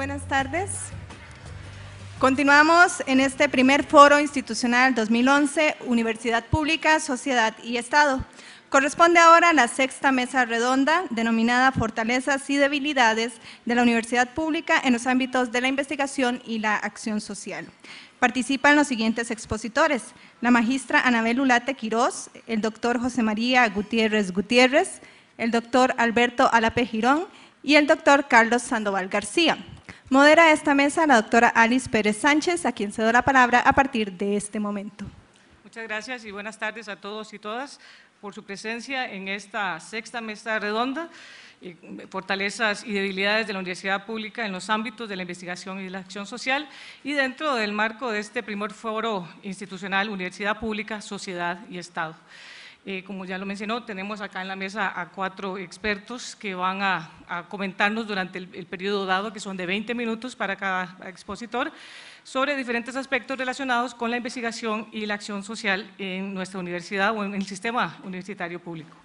buenas tardes. Continuamos en este primer foro institucional 2011, Universidad Pública, Sociedad y Estado. Corresponde ahora a la sexta mesa redonda, denominada Fortalezas y Debilidades de la Universidad Pública en los ámbitos de la investigación y la acción social. Participan los siguientes expositores: la magistra Anabel Ulate Quirós, el doctor José María Gutiérrez Gutiérrez, el doctor Alberto Alape Girón y el doctor Carlos Sandoval García. Modera esta mesa la doctora Alice Pérez Sánchez, a quien cedo la palabra a partir de este momento. Muchas gracias y buenas tardes a todos y todas por su presencia en esta sexta mesa redonda, Fortalezas y Debilidades de la Universidad Pública en los ámbitos de la investigación y la acción social, y dentro del marco de este primer foro institucional Universidad Pública, Sociedad y Estado. Como ya lo mencionó, tenemos acá en la mesa a 4 expertos que van a comentarnos durante el periodo dado, que son de 20 minutos para cada expositor, sobre diferentes aspectos relacionados con la investigación y la acción social en nuestra universidad o en el sistema universitario público.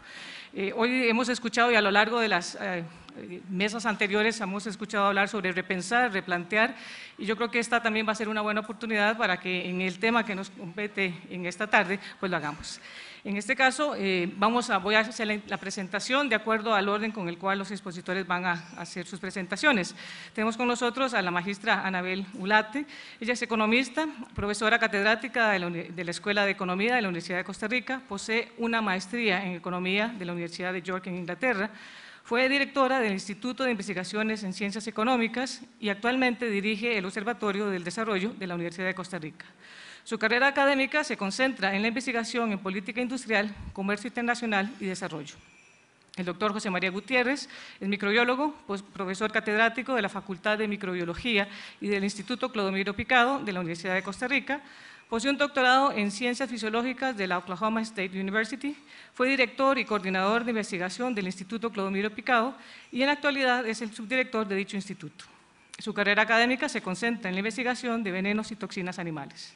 Hoy hemos escuchado, y a lo largo de las mesas anteriores hemos escuchado hablar sobre repensar, replantear, y yo creo que esta también va a ser una buena oportunidad para que en el tema que nos compete en esta tarde, pues lo hagamos. En este caso, voy a hacer la presentación de acuerdo al orden con el cual los expositores van a hacer sus presentaciones. Tenemos con nosotros a la magistra Anabel Ulate. Ella es economista, profesora catedrática de la Escuela de Economía de la Universidad de Costa Rica, posee una maestría en Economía de la Universidad de York en Inglaterra, fue directora del Instituto de Investigaciones en Ciencias Económicas y actualmente dirige el Observatorio del Desarrollo de la Universidad de Costa Rica. Su carrera académica se concentra en la investigación en política industrial, comercio internacional y desarrollo. El doctor José María Gutiérrez es microbiólogo, profesor catedrático de la Facultad de Microbiología y del Instituto Clodomiro Picado de la Universidad de Costa Rica. Posee un doctorado en Ciencias Fisiológicas de la Oklahoma State University, fue director y coordinador de investigación del Instituto Clodomiro Picado y en la actualidad es el subdirector de dicho instituto. Su carrera académica se concentra en la investigación de venenos y toxinas animales.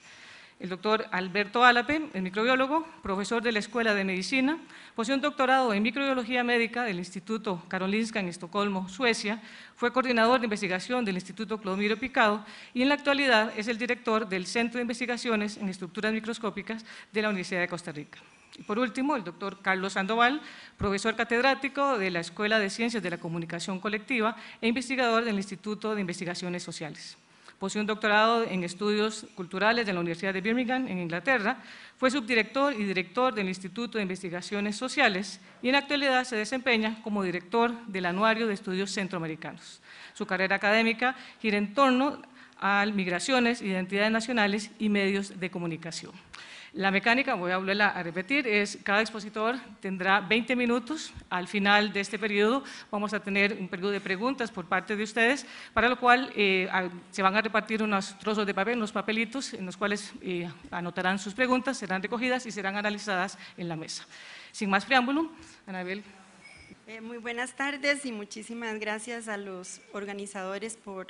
El doctor Alberto Alape es microbiólogo, profesor de la Escuela de Medicina, posee un doctorado en microbiología médica del Instituto Karolinska en Estocolmo, Suecia, fue coordinador de investigación del Instituto Clodomiro Picado y en la actualidad es el director del Centro de Investigaciones en Estructuras Microscópicas de la Universidad de Costa Rica. Y por último, el doctor Carlos Sandoval, profesor catedrático de la Escuela de Ciencias de la Comunicación Colectiva e investigador del Instituto de Investigaciones Sociales. Posee un doctorado en Estudios Culturales de la Universidad de Birmingham, en Inglaterra, fue subdirector y director del Instituto de Investigaciones Sociales y en la actualidad se desempeña como director del Anuario de Estudios Centroamericanos. Su carrera académica gira en torno a migraciones, identidades nacionales y medios de comunicación. La mecánica, voy a volverla a repetir, es cada expositor tendrá 20 minutos. Al final de este periodo vamos a tener un periodo de preguntas por parte de ustedes, para lo cual se van a repartir unos trozos de papel, unos papelitos en los cuales anotarán sus preguntas, serán recogidas y serán analizadas en la mesa. Sin más preámbulo, Anabel. Muy buenas tardes y muchísimas gracias a los organizadores por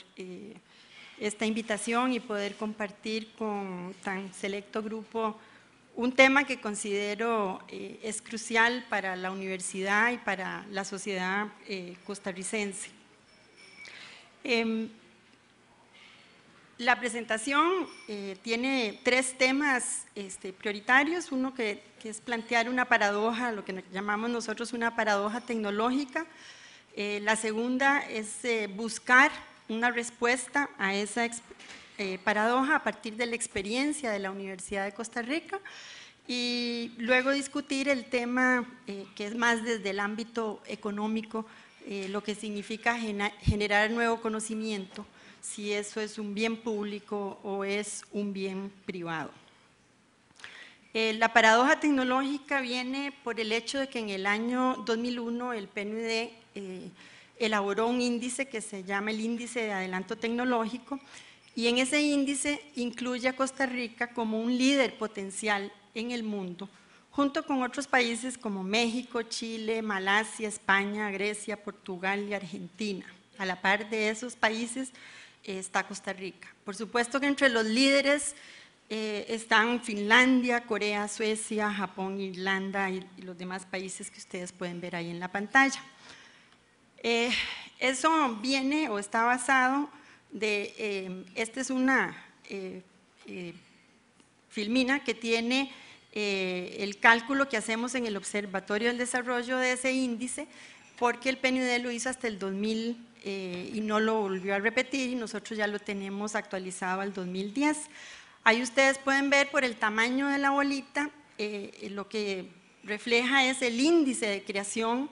esta invitación y poder compartir con tan selecto grupo un tema que considero es crucial para la universidad y para la sociedad costarricense. La presentación tiene 3 temas prioritarios, uno que es plantear una paradoja, lo que llamamos nosotros una paradoja tecnológica. La segunda es buscar una respuesta a esa paradoja a partir de la experiencia de la Universidad de Costa Rica y luego discutir el tema que es más desde el ámbito económico, lo que significa generar nuevo conocimiento, si eso es un bien público o es un bien privado. La paradoja tecnológica viene por el hecho de que en el año 2001 el PNUD elaboró un índice que se llama el Índice de Adelanto Tecnológico y en ese índice incluye a Costa Rica como un líder potencial en el mundo, junto con otros países como México, Chile, Malasia, España, Grecia, Portugal y Argentina. A la par de esos países está Costa Rica. Por supuesto que entre los líderes están Finlandia, Corea, Suecia, Japón, Irlanda y los demás países que ustedes pueden ver ahí en la pantalla. Eso viene o está basado esta es una filmina que tiene el cálculo que hacemos en el Observatorio del Desarrollo de ese índice, porque el PNUD lo hizo hasta el 2000 y no lo volvió a repetir, y nosotros ya lo tenemos actualizado al 2010. Ahí ustedes pueden ver por el tamaño de la bolita, lo que refleja es el índice de creación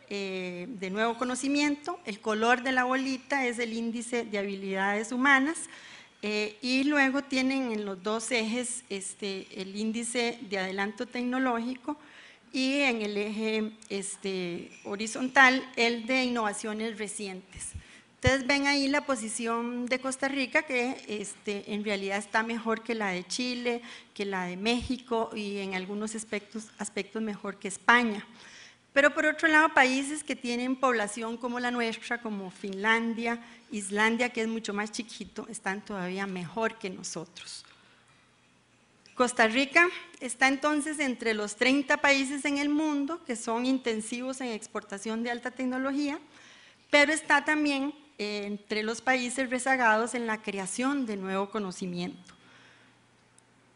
de nuevo conocimiento, el color de la bolita es el índice de habilidades humanas, y luego tienen en los dos ejes el índice de adelanto tecnológico y en el eje horizontal el de innovaciones recientes. Ustedes ven ahí la posición de Costa Rica, que en realidad está mejor que la de Chile, que la de México y en algunos aspectos mejor que España. Pero por otro lado, países que tienen población como la nuestra, como Finlandia, Islandia, que es mucho más chiquito, están todavía mejor que nosotros. Costa Rica está entonces entre los 30 países en el mundo que son intensivos en exportación de alta tecnología, pero está también entre los países rezagados en la creación de nuevo conocimiento.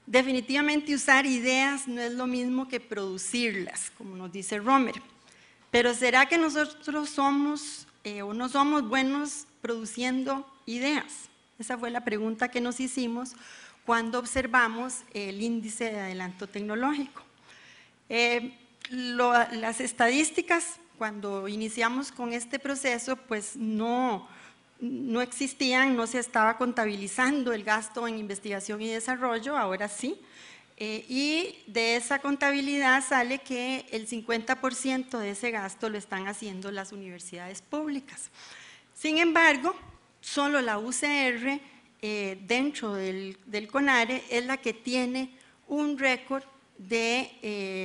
Definitivamente usar ideas no es lo mismo que producirlas, como nos dice Romer, pero ¿será que nosotros somos o no somos buenos produciendo ideas? Esa fue la pregunta que nos hicimos cuando observamos el índice de adelanto tecnológico. Las estadísticas, cuando iniciamos con este proceso, pues no existían, no se estaba contabilizando el gasto en investigación y desarrollo, ahora sí, y de esa contabilidad sale que el 50% de ese gasto lo están haciendo las universidades públicas. Sin embargo, solo la UCR dentro del CONARE es la que tiene un récord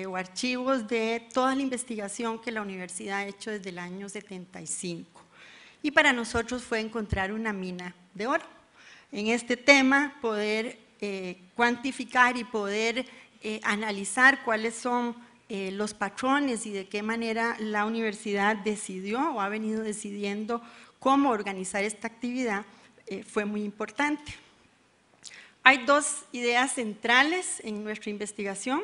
o archivos de toda la investigación que la universidad ha hecho desde el año 75. Y para nosotros fue encontrar una mina de oro. En este tema, poder cuantificar y poder analizar cuáles son los patrones y de qué manera la universidad decidió o ha venido decidiendo cómo organizar esta actividad, fue muy importante. Hay dos ideas centrales en nuestra investigación.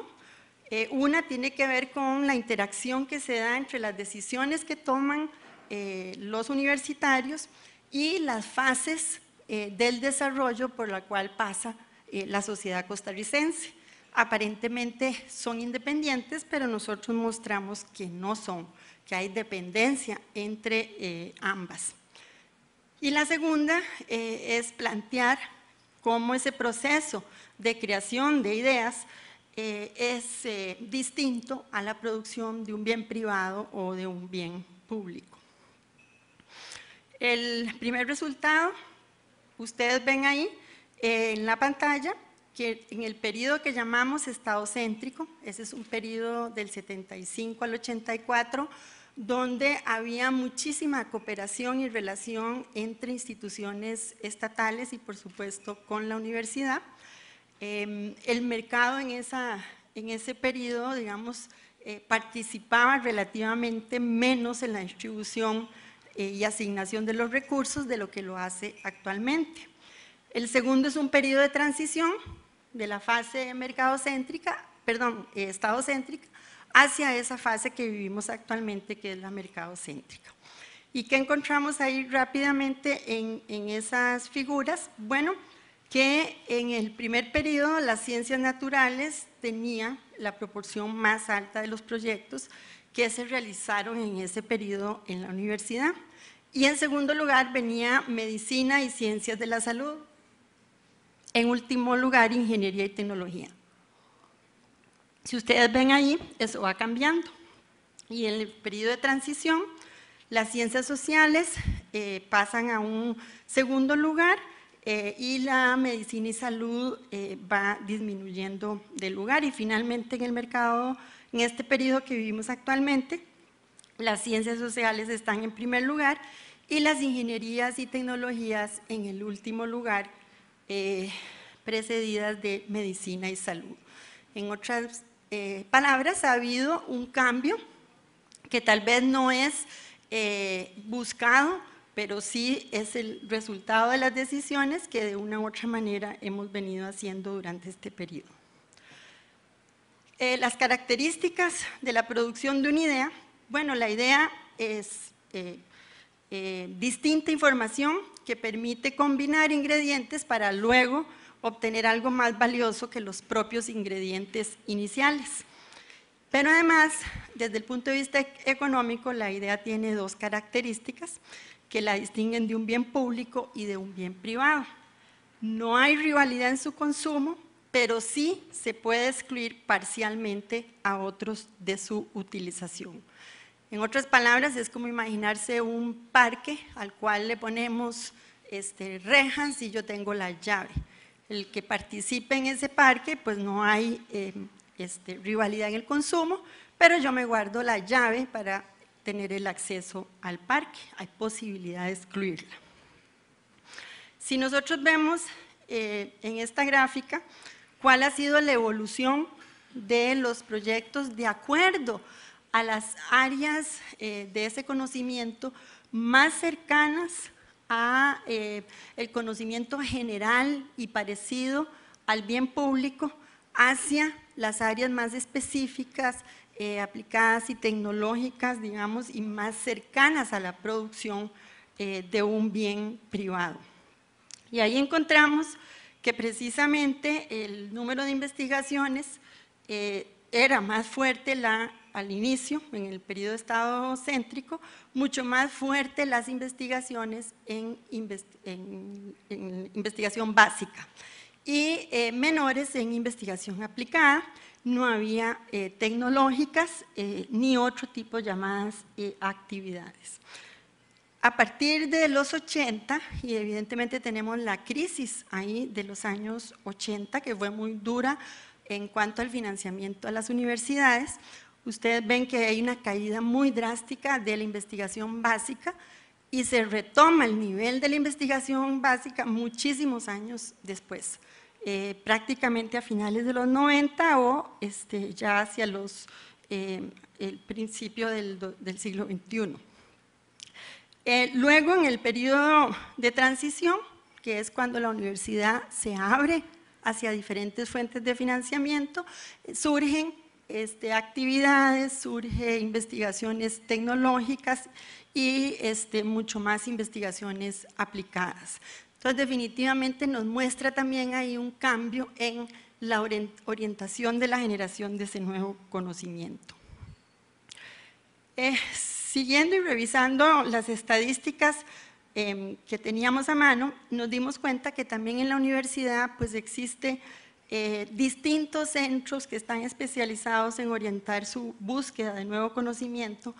Una tiene que ver con la interacción que se da entre las decisiones que toman los universitarios y las fases del desarrollo por la cual pasa la sociedad costarricense. Aparentemente son independientes, pero nosotros mostramos que no son, que hay dependencia entre ambas. Y la segunda es plantear cómo ese proceso de creación de ideas es distinto a la producción de un bien privado o de un bien público. El primer resultado, ustedes ven ahí en la pantalla, que en el periodo que llamamos estado céntrico, ese es un periodo del 75 al 84, donde había muchísima cooperación y relación entre instituciones estatales y por supuesto con la universidad. El mercado en ese periodo, digamos, participaba relativamente menos en la distribución y asignación de los recursos de lo que lo hace actualmente. El segundo es un periodo de transición de la fase estadocéntrica hacia esa fase que vivimos actualmente, que es la mercadocéntrica. ¿Y qué encontramos ahí rápidamente en esas figuras? Bueno, que en el primer periodo las ciencias naturales tenían la proporción más alta de los proyectos que se realizaron en ese periodo en la universidad. Y en segundo lugar venía medicina y ciencias de la salud. En último lugar, ingeniería y tecnología. Si ustedes ven ahí, eso va cambiando. Y en el periodo de transición, las ciencias sociales pasan a un segundo lugar y la medicina y salud va disminuyendo de lugar. Y finalmente en el mercado, en este periodo que vivimos actualmente, las ciencias sociales están en primer lugar y las ingenierías y tecnologías en el último lugar, precedidas de medicina y salud. En otras palabras, ha habido un cambio que tal vez no es buscado pero sí es el resultado de las decisiones que de una u otra manera hemos venido haciendo durante este periodo. Las características de la producción de una idea. Bueno, la idea es distinta información que permite combinar ingredientes para luego obtener algo más valioso que los propios ingredientes iniciales. Pero además, desde el punto de vista económico, la idea tiene dos características que la distinguen de un bien público y de un bien privado. No hay rivalidad en su consumo, pero sí se puede excluir parcialmente a otros de su utilización. En otras palabras, es como imaginarse un parque al cual le ponemos rejas y yo tengo la llave. El que participe en ese parque, pues no hay rivalidad en el consumo, pero yo me guardo la llave para tener el acceso al parque, hay posibilidad de excluirla. Si nosotros vemos en esta gráfica cuál ha sido la evolución de los proyectos de acuerdo a las áreas de ese conocimiento más cercanas a el conocimiento general y parecido al bien público hacia las áreas más específicas, aplicadas y tecnológicas, digamos, y más cercanas a la producción de un bien privado. Y ahí encontramos que precisamente el número de investigaciones era más fuerte al inicio, en el periodo estadocéntrico, mucho más fuerte las investigaciones en investigación básica y menores en investigación aplicada. No había tecnológicas ni otro tipo de llamadas actividades. A partir de los 80, y evidentemente tenemos la crisis ahí de los años 80, que fue muy dura en cuanto al financiamiento a las universidades, ustedes ven que hay una caída muy drástica de la investigación básica y se retoma el nivel de la investigación básica muchísimos años después. Prácticamente a finales de los 90 o ya hacia el principio del siglo XXI. Luego, en el periodo de transición, que es cuando la universidad se abre hacia diferentes fuentes de financiamiento, surgen actividades, surgen investigaciones tecnológicas y mucho más investigaciones aplicadas. Entonces, definitivamente nos muestra también ahí un cambio en la orientación de la generación de ese nuevo conocimiento. Siguiendo y revisando las estadísticas que teníamos a mano, nos dimos cuenta que también en la universidad pues existe distintos centros que están especializados en orientar su búsqueda de nuevo conocimiento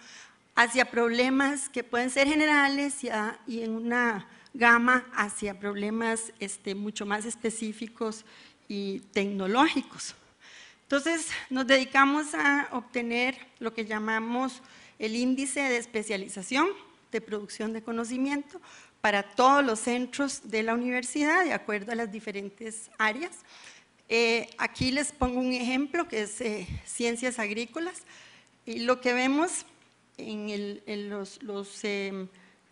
hacia problemas que pueden ser generales y en una gama hacia problemas mucho más específicos y tecnológicos. Entonces, nos dedicamos a obtener lo que llamamos el índice de especialización de producción de conocimiento para todos los centros de la universidad, de acuerdo a las diferentes áreas. Aquí les pongo un ejemplo que es ciencias agrícolas, y lo que vemos en los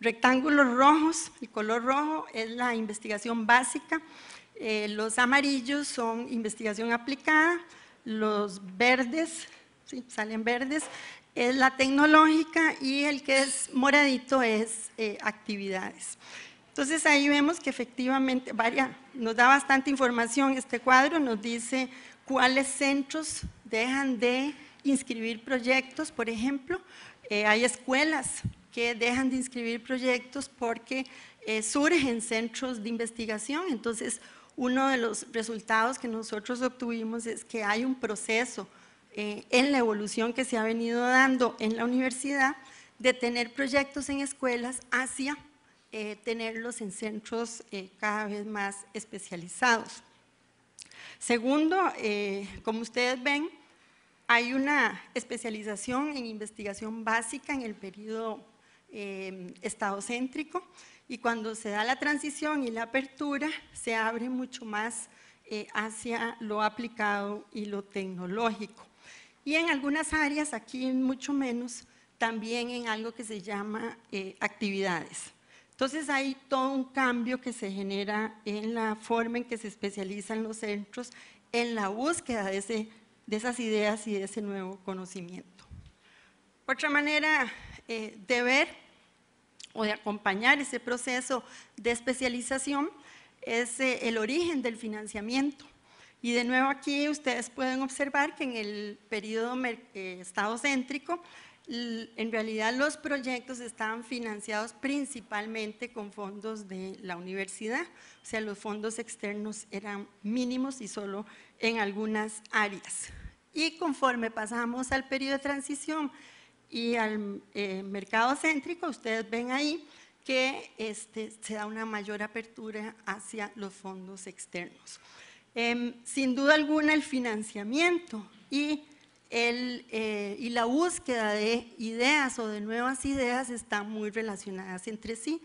rectángulos rojos, el color rojo es la investigación básica, los amarillos son investigación aplicada, los verdes, sí, salen verdes, es la tecnológica y el que es moradito es actividades. Entonces ahí vemos que efectivamente nos da bastante información este cuadro, nos dice cuáles centros dejan de inscribir proyectos, por ejemplo, hay escuelas que dejan de inscribir proyectos porque surgen centros de investigación. Entonces, uno de los resultados que nosotros obtuvimos es que hay un proceso en la evolución que se ha venido dando en la universidad de tener proyectos en escuelas hacia tenerlos en centros cada vez más especializados. Segundo, como ustedes ven, hay una especialización en investigación básica en el periodo estadocéntrico, y cuando se da la transición y la apertura, se abre mucho más hacia lo aplicado y lo tecnológico. Y en algunas áreas, aquí mucho menos, también en algo que se llama actividades. Entonces hay todo un cambio que se genera en la forma en que se especializan los centros, en la búsqueda de esas ideas y de ese nuevo conocimiento. Otra manera de ver o de acompañar ese proceso de especialización es el origen del financiamiento. Y de nuevo aquí ustedes pueden observar que en el periodo estadocéntrico, en realidad los proyectos estaban financiados principalmente con fondos de la universidad, o sea, los fondos externos eran mínimos y solo en algunas áreas. Y conforme pasamos al periodo de transición y al mercado céntrico, ustedes ven ahí que se da una mayor apertura hacia los fondos externos. Sin duda alguna el financiamiento y la búsqueda de ideas o de nuevas ideas están muy relacionadas entre sí.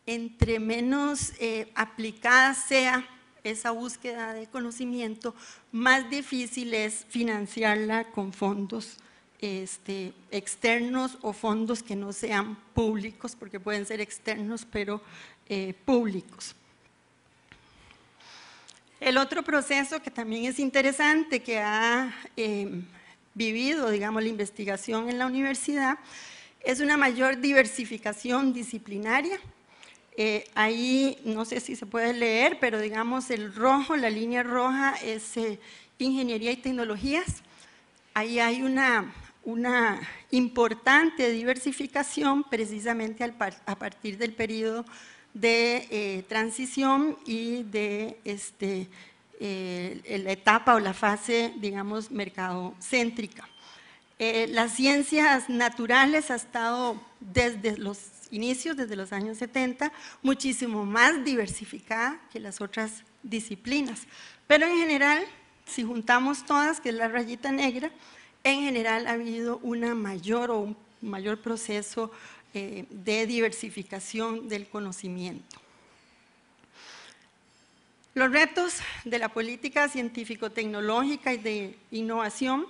Entre menos aplicada sea esa búsqueda de conocimiento, más difícil es financiarla con fondos externos o fondos que no sean públicos, porque pueden ser externos pero públicos. El otro proceso que también es interesante, que ha vivido, digamos, la investigación en la universidad, es una mayor diversificación disciplinaria. Ahí, no sé si se puede leer, pero digamos el rojo, la línea roja es ingeniería y tecnologías. Ahí hay una importante diversificación precisamente a partir del periodo de transición y de la etapa o la fase, digamos, mercadocéntrica. Las ciencias naturales ha estado desde los inicios, desde los años 70, muchísimo más diversificada que las otras disciplinas. Pero en general, si juntamos todas, que es la rayita negra, en general ha habido un mayor proceso de diversificación del conocimiento. Los retos de la política científico-tecnológica y de innovación,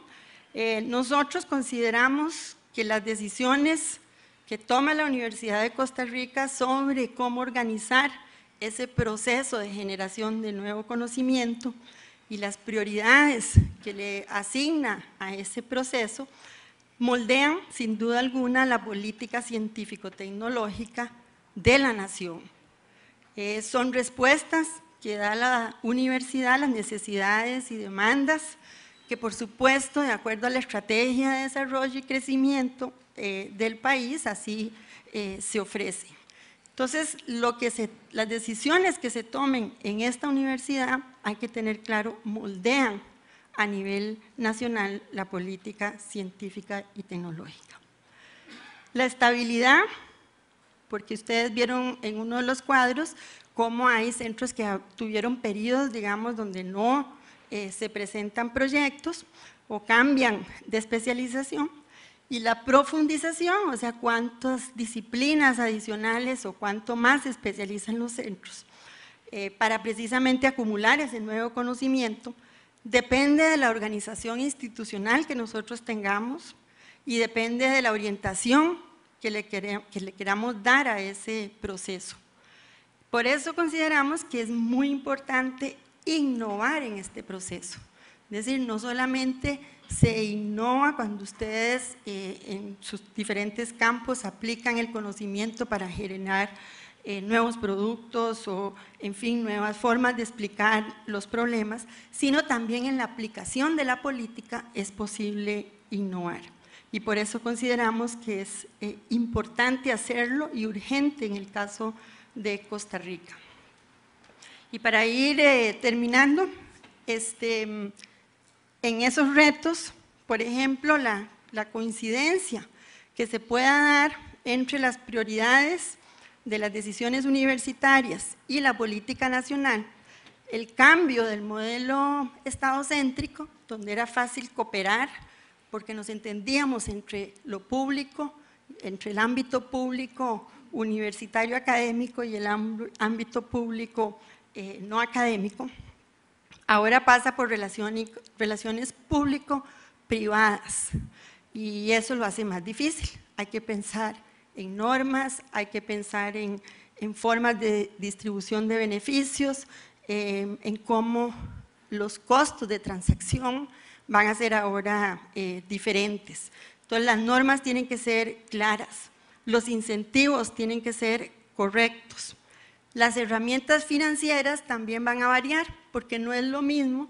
nosotros consideramos que las decisiones que toma la Universidad de Costa Rica sobre cómo organizar ese proceso de generación de nuevo conocimiento y las prioridades que le asigna a ese proceso, moldean sin duda alguna la política científico-tecnológica de la nación. Son respuestas que da la universidad a las necesidades y demandas que, por supuesto, de acuerdo a la estrategia de desarrollo y crecimiento del país, así se ofrece. Entonces, las decisiones que se tomen en esta universidad, hay que tener claro, moldean a nivel nacional la política científica y tecnológica. La estabilidad, porque ustedes vieron en uno de los cuadros cómo hay centros que tuvieron periodos, digamos, donde no se presentan proyectos o cambian de especialización, y la profundización, o sea, cuántas disciplinas adicionales o cuánto más se especializan los centros para precisamente acumular ese nuevo conocimiento, depende de la organización institucional que nosotros tengamos y depende de la orientación que le queramos dar a ese proceso. Por eso consideramos que es muy importante innovar en este proceso. Es decir, no solamente se innova cuando ustedes en sus diferentes campos aplican el conocimiento para generar nuevos productos o, en fin, nuevas formas de explicar los problemas, sino también en la aplicación de la política es posible innovar. Y por eso consideramos que es importante hacerlo y urgente en el caso de Costa Rica. Y para ir terminando, en esos retos, por ejemplo, la coincidencia que se pueda dar entre las prioridades de las decisiones universitarias y la política nacional, el cambio del modelo estadocéntrico, donde era fácil cooperar, porque nos entendíamos entre lo público, entre el ámbito público universitario académico y el ámbito público no académico, ahora pasa por relaciones público-privadas y eso lo hace más difícil. Hay que pensar en normas, hay que pensar en en formas de distribución de beneficios, en cómo los costos de transacción van a ser ahora diferentes. Entonces, las normas tienen que ser claras, los incentivos tienen que ser correctos. Las herramientas financieras también van a variar, porque no es lo mismo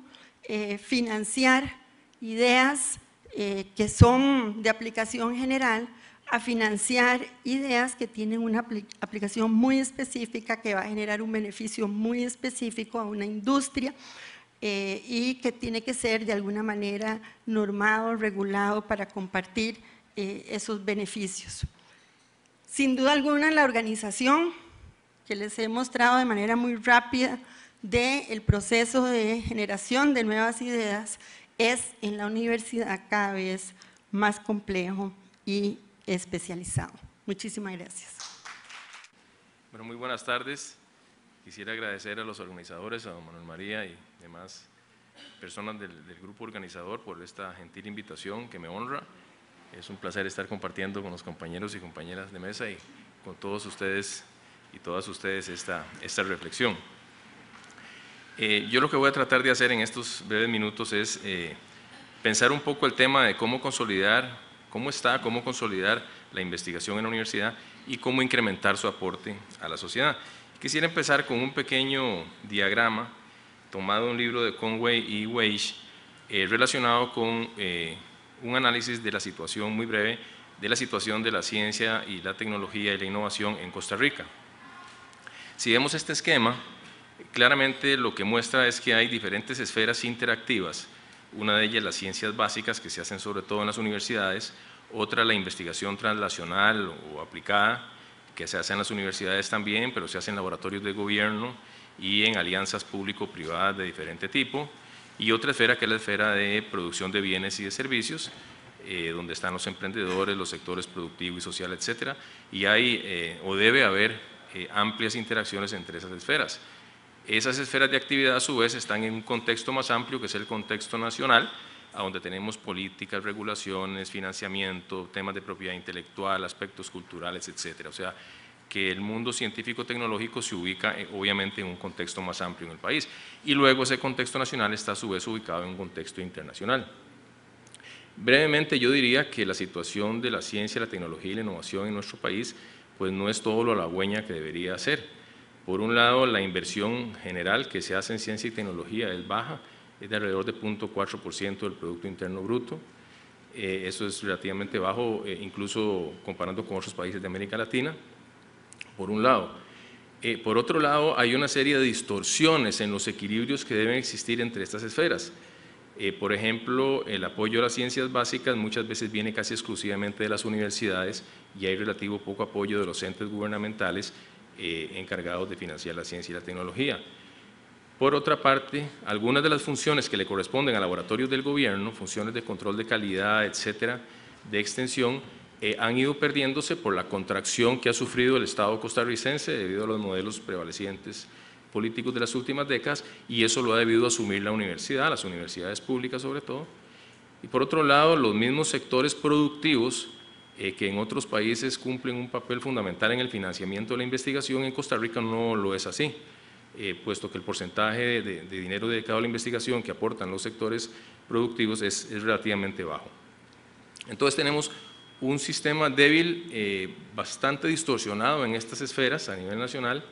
financiar ideas que son de aplicación general a financiar ideas que tienen una aplicación muy específica que va a generar un beneficio muy específico a una industria y que tiene que ser de alguna manera normado, regulado para compartir esos beneficios. Sin duda alguna, la organización que les he mostrado de manera muy rápida del proceso de generación de nuevas ideas es en la universidad cada vez más complejo y especializado. Muchísimas gracias. Bueno, muy buenas tardes. Quisiera agradecer a los organizadores, a don Manuel María y demás personas del grupo organizador por esta gentil invitación que me honra. Es un placer estar compartiendo con los compañeros y compañeras de mesa y con todos ustedes y todas ustedes esta reflexión. Yo lo que voy a tratar de hacer en estos breves minutos es pensar un poco el tema de cómo consolidar la investigación en la universidad y cómo incrementar su aporte a la sociedad. Quisiera empezar con un pequeño diagrama tomado de un libro de Conway y Weiss relacionado con un análisis de la situación muy breve de la situación de la ciencia y la tecnología y la innovación en Costa Rica. Si vemos este esquema, claramente lo que muestra es que hay diferentes esferas interactivas, una de ellas las ciencias básicas que se hacen sobre todo en las universidades, otra la investigación translacional o aplicada que se hace en las universidades también, pero se hace en laboratorios de gobierno y en alianzas público-privadas de diferente tipo, y otra esfera que es la esfera de producción de bienes y de servicios, donde están los emprendedores, los sectores productivo y social, etcétera, y hay o debe haber amplias interacciones entre esas esferas. Esas esferas de actividad a su vez están en un contexto más amplio que es el contexto nacional, a donde tenemos políticas, regulaciones, financiamiento, temas de propiedad intelectual, aspectos culturales, etcétera. O sea, que el mundo científico-tecnológico se ubica obviamente en un contexto más amplio en el país y luego ese contexto nacional está a su vez ubicado en un contexto internacional. Brevemente yo diría que la situación de la ciencia, la tecnología y la innovación en nuestro país pues no es todo lo halagüeña que debería ser. Por un lado, la inversión general que se hace en ciencia y tecnología es baja, es de alrededor de 0.4% del Producto Interno Bruto. Eso es relativamente bajo, incluso comparando con otros países de América Latina, por un lado. Por otro lado, hay una serie de distorsiones en los equilibrios que deben existir entre estas esferas. Por ejemplo, el apoyo a las ciencias básicas muchas veces viene casi exclusivamente de las universidades y hay relativo poco apoyo de los entes gubernamentales encargados de financiar la ciencia y la tecnología. Por otra parte, algunas de las funciones que le corresponden a laboratorios del gobierno, funciones de control de calidad, etcétera, de extensión, han ido perdiéndose por la contracción que ha sufrido el Estado costarricense debido a los modelos prevalecientes políticos de las últimas décadas, y eso lo ha debido asumir la universidad, las universidades públicas sobre todo. Y por otro lado, los mismos sectores productivos que en otros países cumplen un papel fundamental en el financiamiento de la investigación, en Costa Rica no lo es así, puesto que el porcentaje de dinero dedicado a la investigación que aportan los sectores productivos es relativamente bajo. Entonces tenemos un sistema débil, bastante distorsionado en estas esferas a nivel nacional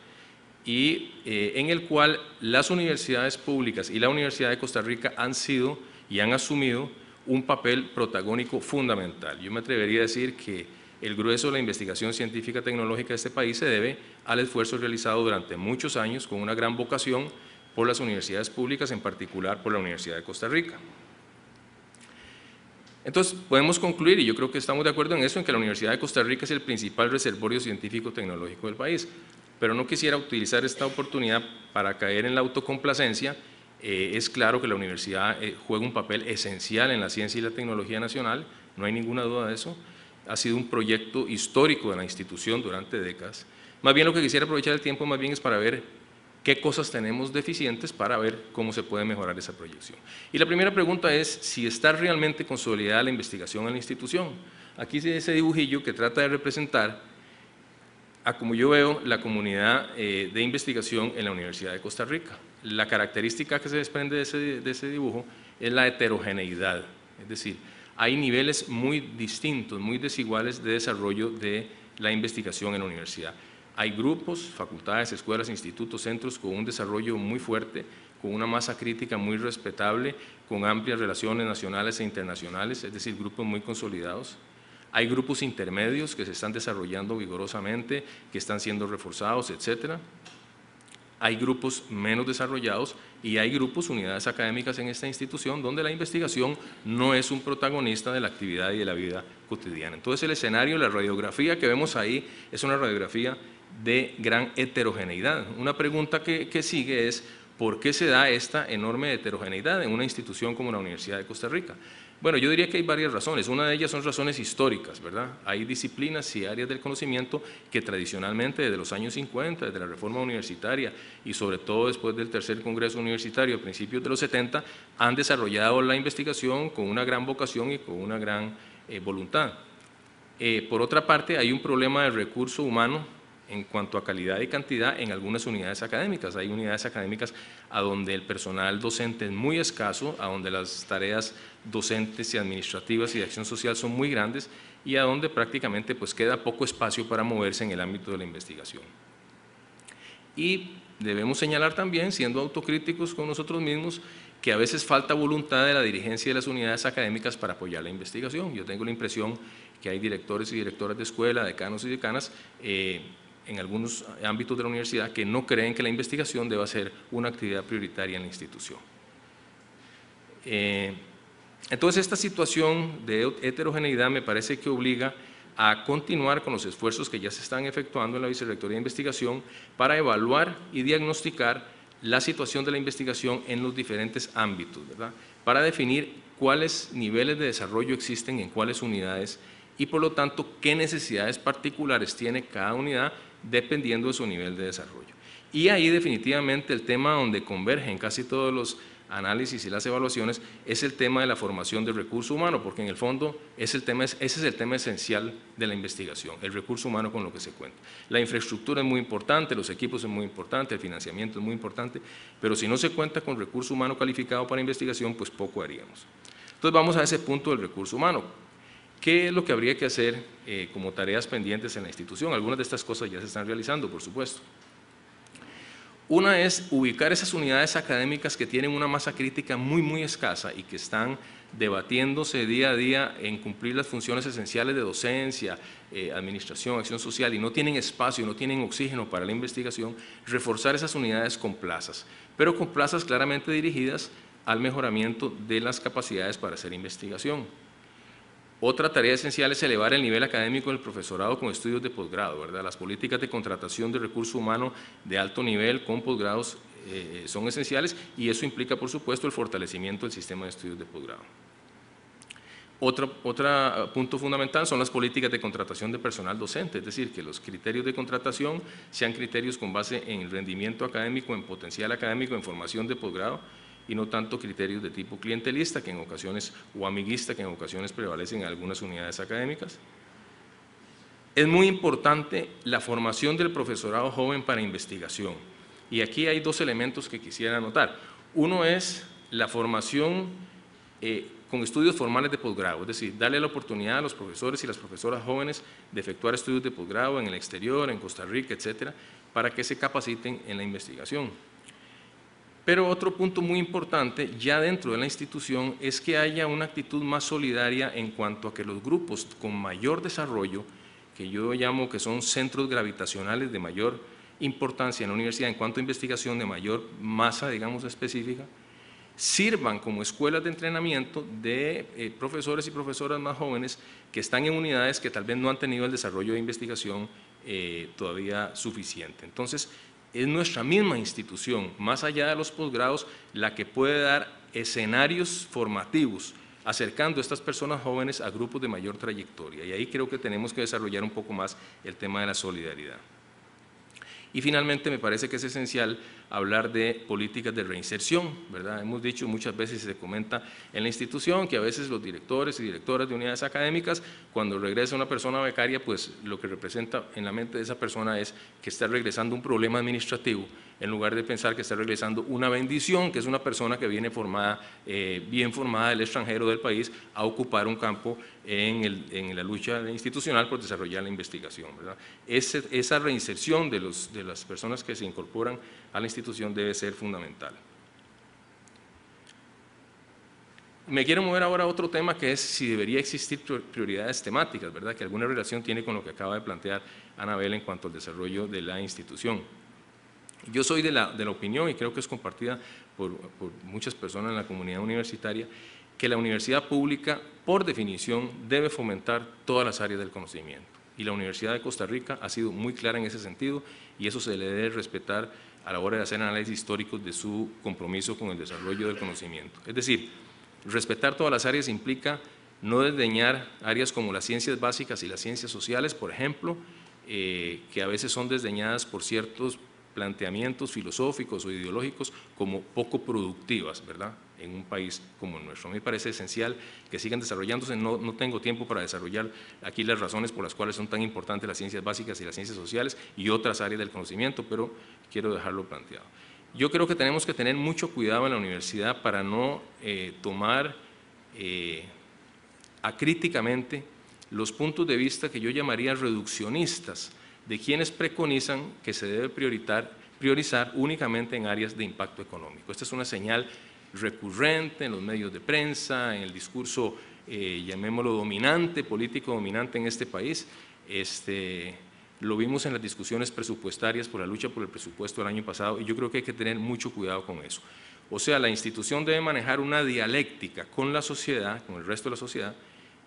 y en el cual las universidades públicas y la Universidad de Costa Rica han sido y han asumido un papel protagónico fundamental. Yo me atrevería a decir que el grueso de la investigación científica tecnológica de este país se debe al esfuerzo realizado durante muchos años con una gran vocación por las universidades públicas, en particular por la Universidad de Costa Rica. Entonces, podemos concluir, y yo creo que estamos de acuerdo en eso, en que la Universidad de Costa Rica es el principal reservorio científico-tecnológico del país, pero no quisiera utilizar esta oportunidad para caer en la autocomplacencia. Es claro que la universidad juega un papel esencial en la ciencia y la tecnología nacional, no hay ninguna duda de eso. Ha sido un proyecto histórico de la institución durante décadas. Más bien lo que quisiera aprovechar el tiempo más bien es para ver qué cosas tenemos deficientes para ver cómo se puede mejorar esa proyección. Y la primera pregunta es si está realmente consolidada la investigación en la institución. Aquí se ve ese dibujillo que trata de representar a como yo veo la comunidad de investigación en la Universidad de Costa Rica. La característica que se desprende de ese dibujo es la heterogeneidad, es decir, hay niveles muy distintos, muy desiguales de desarrollo de la investigación en la universidad. Hay grupos, facultades, escuelas, institutos, centros con un desarrollo muy fuerte, con una masa crítica muy respetable, con amplias relaciones nacionales e internacionales, es decir, grupos muy consolidados. Hay grupos intermedios que se están desarrollando vigorosamente, que están siendo reforzados, etc. Hay grupos menos desarrollados y hay grupos, unidades académicas en esta institución donde la investigación no es un protagonista de la actividad y de la vida cotidiana. Entonces el escenario, la radiografía que vemos ahí es una radiografía de gran heterogeneidad. Una pregunta que sigue es ¿por qué se da esta enorme heterogeneidad en una institución como la Universidad de Costa Rica? Bueno, yo diría que hay varias razones. Una de ellas son razones históricas, ¿verdad? Hay disciplinas y áreas del conocimiento que tradicionalmente desde los años 50, desde la reforma universitaria y sobre todo después del tercer congreso universitario a principios de los 70, han desarrollado la investigación con una gran vocación y con una gran voluntad. Por otra parte, hay un problema de recurso humano en cuanto a calidad y cantidad en algunas unidades académicas. Hay unidades académicas a donde el personal docente es muy escaso, a donde las tareas docentes y administrativas y de acción social son muy grandes y a donde prácticamente pues queda poco espacio para moverse en el ámbito de la investigación. Y debemos señalar también, siendo autocríticos con nosotros mismos, que a veces falta voluntad de la dirigencia de las unidades académicas para apoyar la investigación. Yo tengo la impresión que hay directores y directoras de escuela, decanos y decanas, en algunos ámbitos de la universidad que no creen que la investigación deba ser una actividad prioritaria en la institución. Entonces esta situación de heterogeneidad me parece que obliga a continuar con los esfuerzos que ya se están efectuando en la Vicerrectoría de Investigación para evaluar y diagnosticar la situación de la investigación en los diferentes ámbitos, ¿verdad? Para definir cuáles niveles de desarrollo existen en cuáles unidades y por lo tanto qué necesidades particulares tiene cada unidad dependiendo de su nivel de desarrollo. Y ahí definitivamente el tema donde convergen casi todos los análisis y las evaluaciones es el tema de la formación del recurso humano, porque en el fondo ese es el tema esencial de la investigación, el recurso humano con lo que se cuenta. La infraestructura es muy importante, los equipos son muy importantes, el financiamiento es muy importante, pero si no se cuenta con recurso humano calificado para investigación, pues poco haríamos. Entonces vamos a ese punto del recurso humano. ¿Qué es lo que habría que hacer como tareas pendientes en la institución? Algunas de estas cosas ya se están realizando, por supuesto. Una es ubicar esas unidades académicas que tienen una masa crítica muy escasa y que están debatiéndose día a día en cumplir las funciones esenciales de docencia, administración, acción social y no tienen espacio, no tienen oxígeno para la investigación, reforzar esas unidades con plazas, pero con plazas claramente dirigidas al mejoramiento de las capacidades para hacer investigación. Otra tarea esencial es elevar el nivel académico del profesorado con estudios de posgrado, ¿verdad? Las políticas de contratación de recurso humano de alto nivel con posgrados son esenciales y eso implica, por supuesto, el fortalecimiento del sistema de estudios de posgrado. Otro punto fundamental son las políticas de contratación de personal docente, es decir, que los criterios de contratación sean criterios con base en el rendimiento académico, en potencial académico, en formación de posgrado, y no tanto criterios de tipo clientelista que en ocasiones, o amiguista que en ocasiones prevalecen en algunas unidades académicas. Es muy importante la formación del profesorado joven para investigación y aquí hay dos elementos que quisiera anotar. Uno es la formación con estudios formales de posgrado, es decir, darle la oportunidad a los profesores y las profesoras jóvenes de efectuar estudios de posgrado en el exterior, en Costa Rica, etcétera, para que se capaciten en la investigación. Pero otro punto muy importante ya dentro de la institución es que haya una actitud más solidaria en cuanto a que los grupos con mayor desarrollo, que yo llamo que son centros gravitacionales de mayor importancia en la universidad en cuanto a investigación de mayor masa, digamos, específica, sirvan como escuelas de entrenamiento de profesores y profesoras más jóvenes que están en unidades que tal vez no han tenido el desarrollo de investigación todavía suficiente. Entonces, es nuestra misma institución, más allá de los posgrados, la que puede dar escenarios formativos, acercando a estas personas jóvenes a grupos de mayor trayectoria. Y ahí creo que tenemos que desarrollar un poco más el tema de la solidaridad. Y finalmente me parece que es esencial hablar de políticas de reinserción, ¿verdad? Hemos dicho muchas veces, se comenta en la institución, que a veces los directores y directoras de unidades académicas, cuando regresa una persona becaria, pues lo que representa en la mente de esa persona es que está regresando un problema administrativo, en lugar de pensar que está regresando una bendición, que es una persona que viene formada, bien formada del extranjero del país, a ocupar un campo en la lucha institucional por desarrollar la investigación, ¿verdad? Esa reinserción de las personas que se incorporan a la institución debe ser fundamental. Me quiero mover ahora a otro tema, que es si debería existir prioridades temáticas, ¿verdad? Que alguna relación tiene con lo que acaba de plantear Anabel en cuanto al desarrollo de la institución. Yo soy de la opinión, y creo que es compartida por muchas personas en la comunidad universitaria, que la universidad pública, por definición, debe fomentar todas las áreas del conocimiento. Y la Universidad de Costa Rica ha sido muy clara en ese sentido, y eso se le debe respetar a la hora de hacer análisis históricos de su compromiso con el desarrollo del conocimiento. Es decir, respetar todas las áreas implica no desdeñar áreas como las ciencias básicas y las ciencias sociales, por ejemplo, que a veces son desdeñadas por ciertos planteamientos filosóficos o ideológicos como poco productivas, ¿verdad?, en un país como el nuestro. A mí me parece esencial que sigan desarrollándose. No tengo tiempo para desarrollar aquí las razones por las cuales son tan importantes las ciencias básicas y las ciencias sociales y otras áreas del conocimiento, pero quiero dejarlo planteado. Yo creo que tenemos que tener mucho cuidado en la universidad para no tomar acríticamente los puntos de vista que yo llamaría reduccionistas, de quienes preconizan que se debe priorizar únicamente en áreas de impacto económico. Esta es una señal recurrente en los medios de prensa, en el discurso, llamémoslo dominante, político dominante en este país. Lo vimos en las discusiones presupuestarias por la lucha por el presupuesto del año pasado, y yo creo que hay que tener mucho cuidado con eso. O sea, la institución debe manejar una dialéctica con la sociedad, con el resto de la sociedad,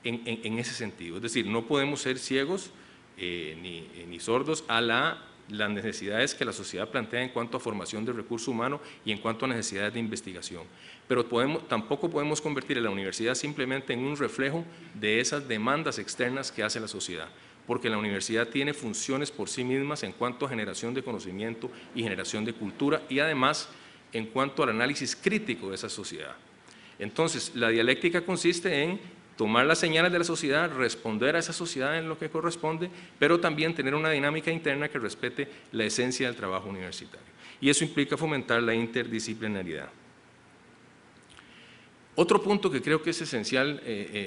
en ese sentido. Es decir, no podemos ser ciegos ni sordos a las necesidades que la sociedad plantea en cuanto a formación de recurso humano y en cuanto a necesidades de investigación. Pero tampoco podemos convertir a la universidad simplemente en un reflejo de esas demandas externas que hace la sociedad, porque la universidad tiene funciones por sí mismas en cuanto a generación de conocimiento y generación de cultura, y además en cuanto al análisis crítico de esa sociedad. Entonces, la dialéctica consiste en tomar las señales de la sociedad, responder a esa sociedad en lo que corresponde, pero también tener una dinámica interna que respete la esencia del trabajo universitario. Y eso implica fomentar la interdisciplinaridad. Otro punto que creo que es esencial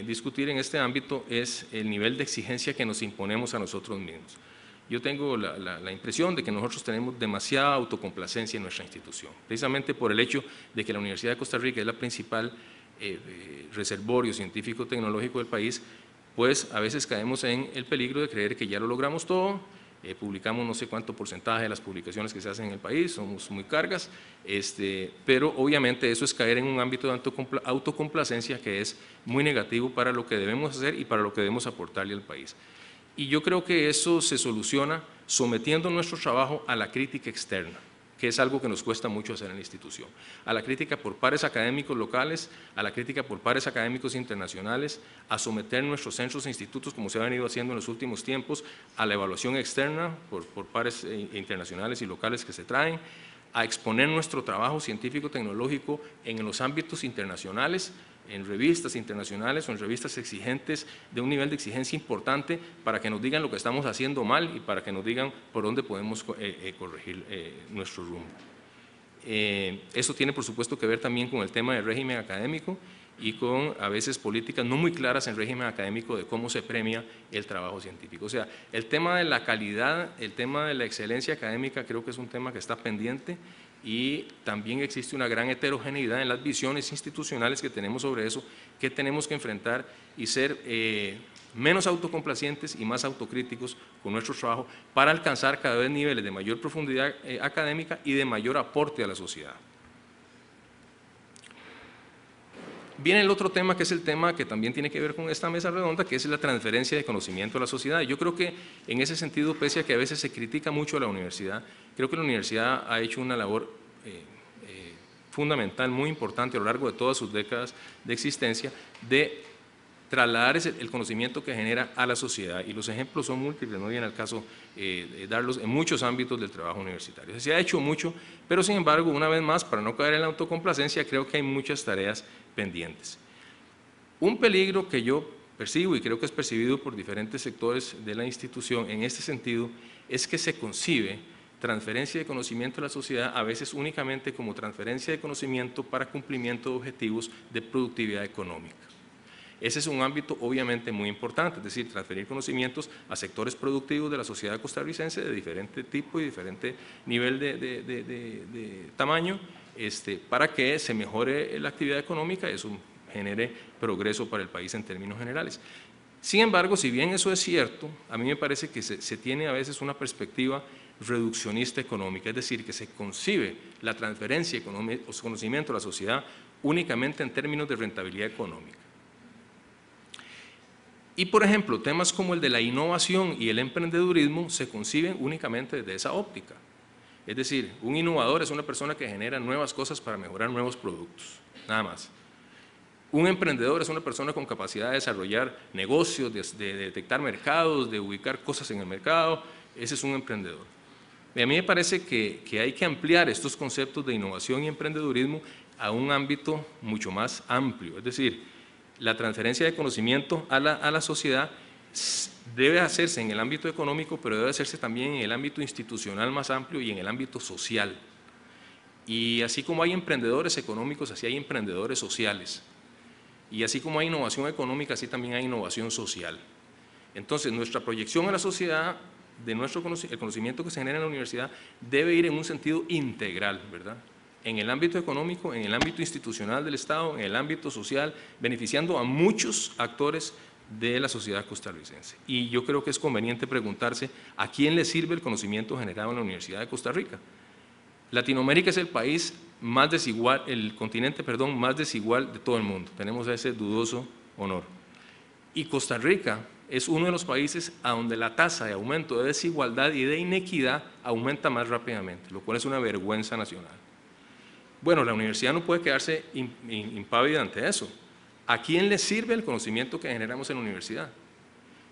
discutir en este ámbito es el nivel de exigencia que nos imponemos a nosotros mismos. Yo tengo la impresión de que nosotros tenemos demasiada autocomplacencia en nuestra institución, precisamente por el hecho de que la Universidad de Costa Rica es la principal reservorio científico-tecnológico del país, pues a veces caemos en el peligro de creer que ya lo logramos todo, publicamos no sé cuánto porcentaje de las publicaciones que se hacen en el país, somos muy cargas, pero obviamente eso es caer en un ámbito de autocomplacencia que es muy negativo para lo que debemos hacer y para lo que debemos aportarle al país. Y yo creo que eso se soluciona sometiendo nuestro trabajo a la crítica externa, que es algo que nos cuesta mucho hacer en la institución, a la crítica por pares académicos locales, a la crítica por pares académicos internacionales, a someter nuestros centros e institutos, como se ha venido haciendo en los últimos tiempos, a la evaluación externa por pares internacionales y locales que se traen, a exponer nuestro trabajo científico-tecnológico en los ámbitos internacionales, en revistas internacionales o en revistas exigentes de un nivel de exigencia importante para que nos digan lo que estamos haciendo mal y para que nos digan por dónde podemos corregir nuestro rumbo. Eso tiene por supuesto que ver también con el tema del régimen académico y con a veces políticas no muy claras en régimen académico de cómo se premia el trabajo científico. O sea, el tema de la calidad, el tema de la excelencia académica creo que es un tema que está pendiente, y también existe una gran heterogeneidad en las visiones institucionales que tenemos sobre eso, que tenemos que enfrentar y ser menos autocomplacientes y más autocríticos con nuestro trabajo para alcanzar cada vez niveles de mayor profundidad académica y de mayor aporte a la sociedad. Viene el otro tema, que es el tema que también tiene que ver con esta mesa redonda, que es la transferencia de conocimiento a la sociedad. Yo creo que en ese sentido, pese a que a veces se critica mucho a la universidad, creo que la universidad ha hecho una labor fundamental, muy importante a lo largo de todas sus décadas de existencia, de trasladar el conocimiento que genera a la sociedad. Y los ejemplos son múltiples, no viene al caso darlos en muchos ámbitos del trabajo universitario. Se ha hecho mucho, pero sin embargo, una vez más, para no caer en la autocomplacencia, creo que hay muchas tareas pendientes. Un peligro que yo percibo y creo que es percibido por diferentes sectores de la institución en este sentido es que se concibe transferencia de conocimiento a la sociedad a veces únicamente como transferencia de conocimiento para cumplimiento de objetivos de productividad económica. Ese es un ámbito obviamente muy importante, es decir, transferir conocimientos a sectores productivos de la sociedad costarricense de diferente tipo y diferente nivel de tamaño, para que se mejore la actividad económica, eso genere progreso para el país en términos generales. Sin embargo, si bien eso es cierto, a mí me parece que se tiene a veces una perspectiva reduccionista económica, es decir, que se concibe la transferencia de conocimiento a la sociedad únicamente en términos de rentabilidad económica. Y, por ejemplo, temas como el de la innovación y el emprendedurismo se conciben únicamente desde esa óptica. Es decir, un innovador es una persona que genera nuevas cosas para mejorar nuevos productos, nada más. Un emprendedor es una persona con capacidad de desarrollar negocios, de detectar mercados, de ubicar cosas en el mercado, ese es un emprendedor. Y a mí me parece que hay que ampliar estos conceptos de innovación y emprendedurismo a un ámbito mucho más amplio, es decir, la transferencia de conocimiento a la sociedad debe hacerse en el ámbito económico, pero debe hacerse también en el ámbito institucional más amplio y en el ámbito social. Y así como hay emprendedores económicos, así hay emprendedores sociales. Y así como hay innovación económica, así también hay innovación social. Entonces, nuestra proyección a la sociedad, el conocimiento que se genera en la universidad, debe ir en un sentido integral, ¿verdad? En el ámbito económico, en el ámbito institucional del Estado, en el ámbito social, beneficiando a muchos actores de la sociedad costarricense. Y yo creo que es conveniente preguntarse a quién le sirve el conocimiento generado en la Universidad de Costa Rica. Latinoamérica es el país más desigual, el continente, perdón, más desigual de todo el mundo. Tenemos ese dudoso honor. Y Costa Rica es uno de los países a donde la tasa de aumento de desigualdad y de inequidad aumenta más rápidamente, lo cual es una vergüenza nacional. Bueno, la universidad no puede quedarse impávida ante eso. ¿A quién le sirve el conocimiento que generamos en la universidad?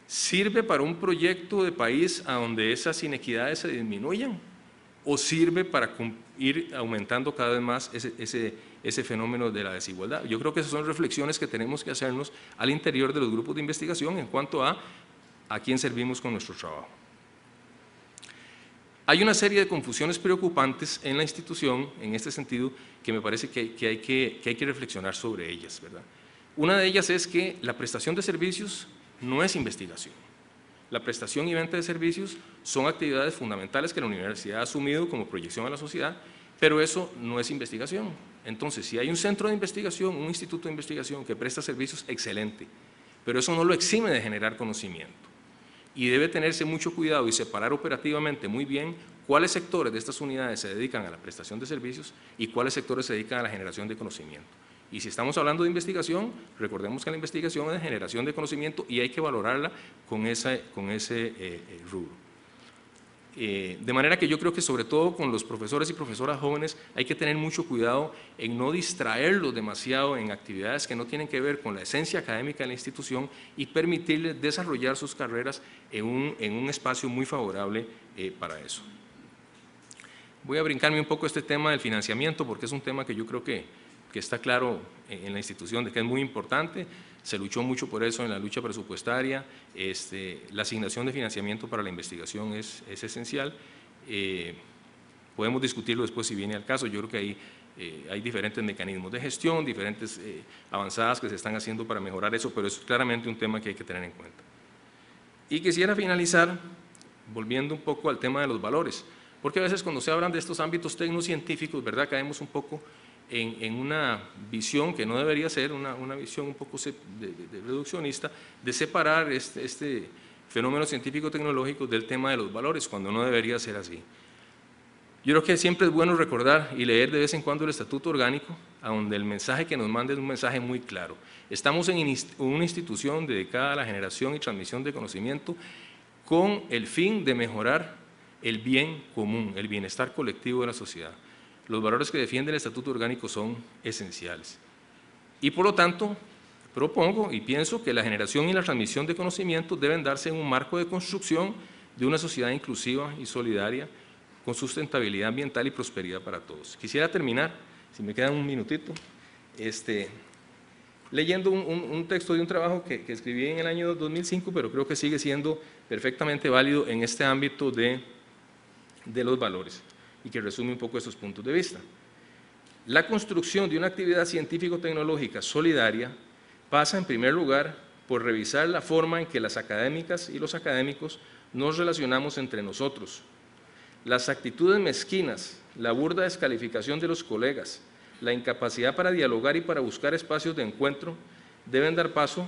¿Sirve para un proyecto de país a donde esas inequidades se disminuyan? ¿O sirve para ir aumentando cada vez más ese fenómeno de la desigualdad? Yo creo que esas son reflexiones que tenemos que hacernos al interior de los grupos de investigación en cuanto a quién servimos con nuestro trabajo. Hay una serie de confusiones preocupantes en la institución, en este sentido, que me parece que hay que reflexionar sobre ellas, ¿verdad? Una de ellas es que la prestación de servicios no es investigación. La prestación y venta de servicios son actividades fundamentales que la universidad ha asumido como proyección a la sociedad, pero eso no es investigación. Entonces, si hay un centro de investigación, un instituto de investigación que presta servicios, excelente, pero eso no lo exime de generar conocimiento. Y debe tenerse mucho cuidado y separar operativamente muy bien cuáles sectores de estas unidades se dedican a la prestación de servicios y cuáles sectores se dedican a la generación de conocimiento. Y si estamos hablando de investigación, recordemos que la investigación es de generación de conocimiento y hay que valorarla con ese rubro. De manera que yo creo que sobre todo con los profesores y profesoras jóvenes hay que tener mucho cuidado en no distraerlos demasiado en actividades que no tienen que ver con la esencia académica de la institución y permitirles desarrollar sus carreras en un espacio muy favorable para eso. Voy a brincarme un poco este tema del financiamiento porque es un tema que yo creo que está claro en la institución de que es muy importante, se luchó mucho por eso en la lucha presupuestaria, la asignación de financiamiento para la investigación es esencial, podemos discutirlo después si viene al caso, yo creo que hay diferentes mecanismos de gestión, diferentes avanzadas que se están haciendo para mejorar eso, pero es claramente un tema que hay que tener en cuenta. Y quisiera finalizar volviendo un poco al tema de los valores, porque a veces cuando se hablan de estos ámbitos tecnocientíficos, ¿verdad?, caemos un poco en una visión que no debería ser, una visión un poco de reduccionista, de separar este fenómeno científico-tecnológico del tema de los valores, cuando no debería ser así. Yo creo que siempre es bueno recordar y leer de vez en cuando el Estatuto Orgánico, a donde el mensaje que nos manda es un mensaje muy claro. Estamos en una institución dedicada a la generación y transmisión de conocimiento con el fin de mejorar el bien común, el bienestar colectivo de la sociedad. Los valores que defiende el Estatuto Orgánico son esenciales. Y por lo tanto, propongo y pienso que la generación y la transmisión de conocimientos deben darse en un marco de construcción de una sociedad inclusiva y solidaria con sustentabilidad ambiental y prosperidad para todos. Quisiera terminar, si me queda un minutito, leyendo un texto de un trabajo que escribí en el año 2005, pero creo que sigue siendo perfectamente válido en este ámbito de los valores y que resume un poco esos puntos de vista. La construcción de una actividad científico-tecnológica solidaria pasa en primer lugar por revisar la forma en que las académicas y los académicos nos relacionamos entre nosotros. Las actitudes mezquinas, la burda descalificación de los colegas, la incapacidad para dialogar y para buscar espacios de encuentro deben dar paso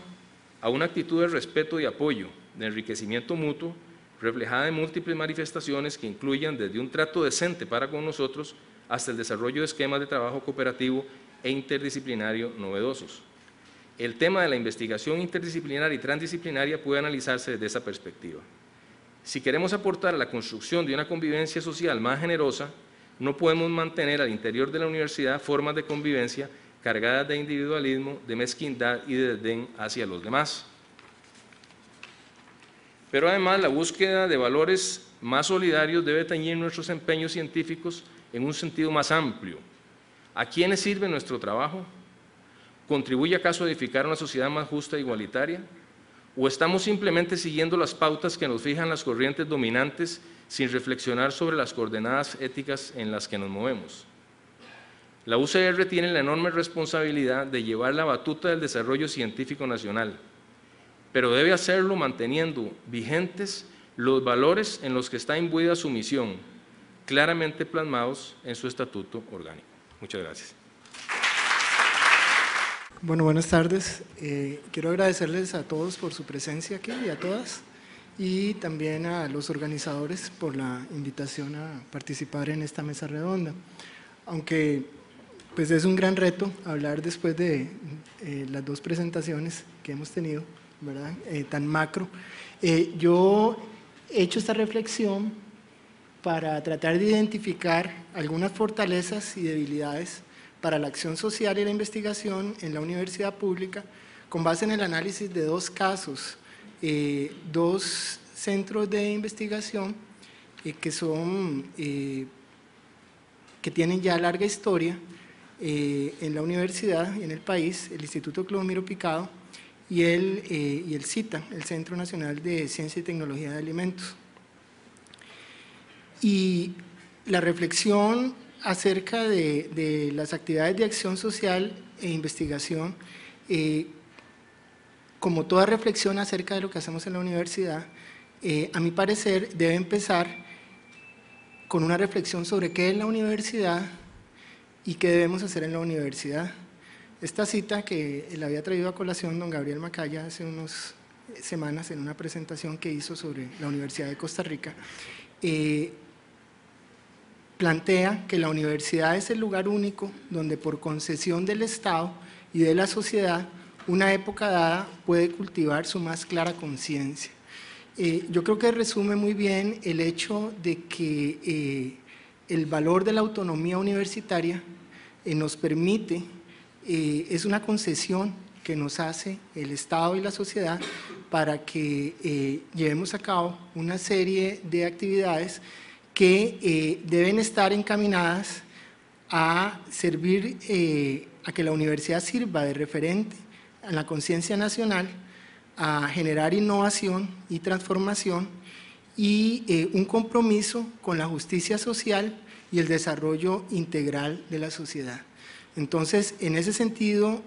a una actitud de respeto y apoyo, de enriquecimiento mutuo, reflejada en múltiples manifestaciones que incluyan desde un trato decente para con nosotros hasta el desarrollo de esquemas de trabajo cooperativo e interdisciplinario novedosos. El tema de la investigación interdisciplinaria y transdisciplinaria puede analizarse desde esa perspectiva. Si queremos aportar a la construcción de una convivencia social más generosa, no podemos mantener al interior de la universidad formas de convivencia cargadas de individualismo, de mezquindad y de desdén hacia los demás. Pero además la búsqueda de valores más solidarios debe teñir nuestros empeños científicos en un sentido más amplio. ¿A quiénes sirve nuestro trabajo? ¿Contribuye acaso a edificar una sociedad más justa e igualitaria? ¿O estamos simplemente siguiendo las pautas que nos fijan las corrientes dominantes sin reflexionar sobre las coordenadas éticas en las que nos movemos? La UCR tiene la enorme responsabilidad de llevar la batuta del desarrollo científico nacional, pero debe hacerlo manteniendo vigentes los valores en los que está imbuida su misión, claramente plasmados en su estatuto orgánico. Muchas gracias. Bueno, buenas tardes. Quiero agradecerles a todos por su presencia aquí y a todas, y también a los organizadores por la invitación a participar en esta mesa redonda. Aunque pues es un gran reto hablar después de las dos presentaciones que hemos tenido, ¿verdad? Tan macro. Yo he hecho esta reflexión para tratar de identificar algunas fortalezas y debilidades para la acción social y la investigación en la universidad pública, con base en el análisis de dos casos, dos centros de investigación que tienen ya larga historia en la universidad y en el país, el Instituto Clodomiro Picado y el CITA, el Centro Nacional de Ciencia y Tecnología de Alimentos. Y la reflexión acerca de las actividades de acción social e investigación, como toda reflexión acerca de lo que hacemos en la universidad, a mi parecer debe empezar con una reflexión sobre qué es la universidad y qué debemos hacer en la universidad. Esta cita que le había traído a colación don Gabriel Macaya hace unas semanas en una presentación que hizo sobre la Universidad de Costa Rica, plantea que la universidad es el lugar único donde por concesión del Estado y de la sociedad una época dada puede cultivar su más clara conciencia. Yo creo que resume muy bien el hecho de que el valor de la autonomía universitaria nos permite, es una concesión que nos hace el Estado y la sociedad para que llevemos a cabo una serie de actividades que deben estar encaminadas a servir, a que la universidad sirva de referente a la conciencia nacional, a generar innovación y transformación y un compromiso con la justicia social y el desarrollo integral de la sociedad. Entonces, en ese sentido,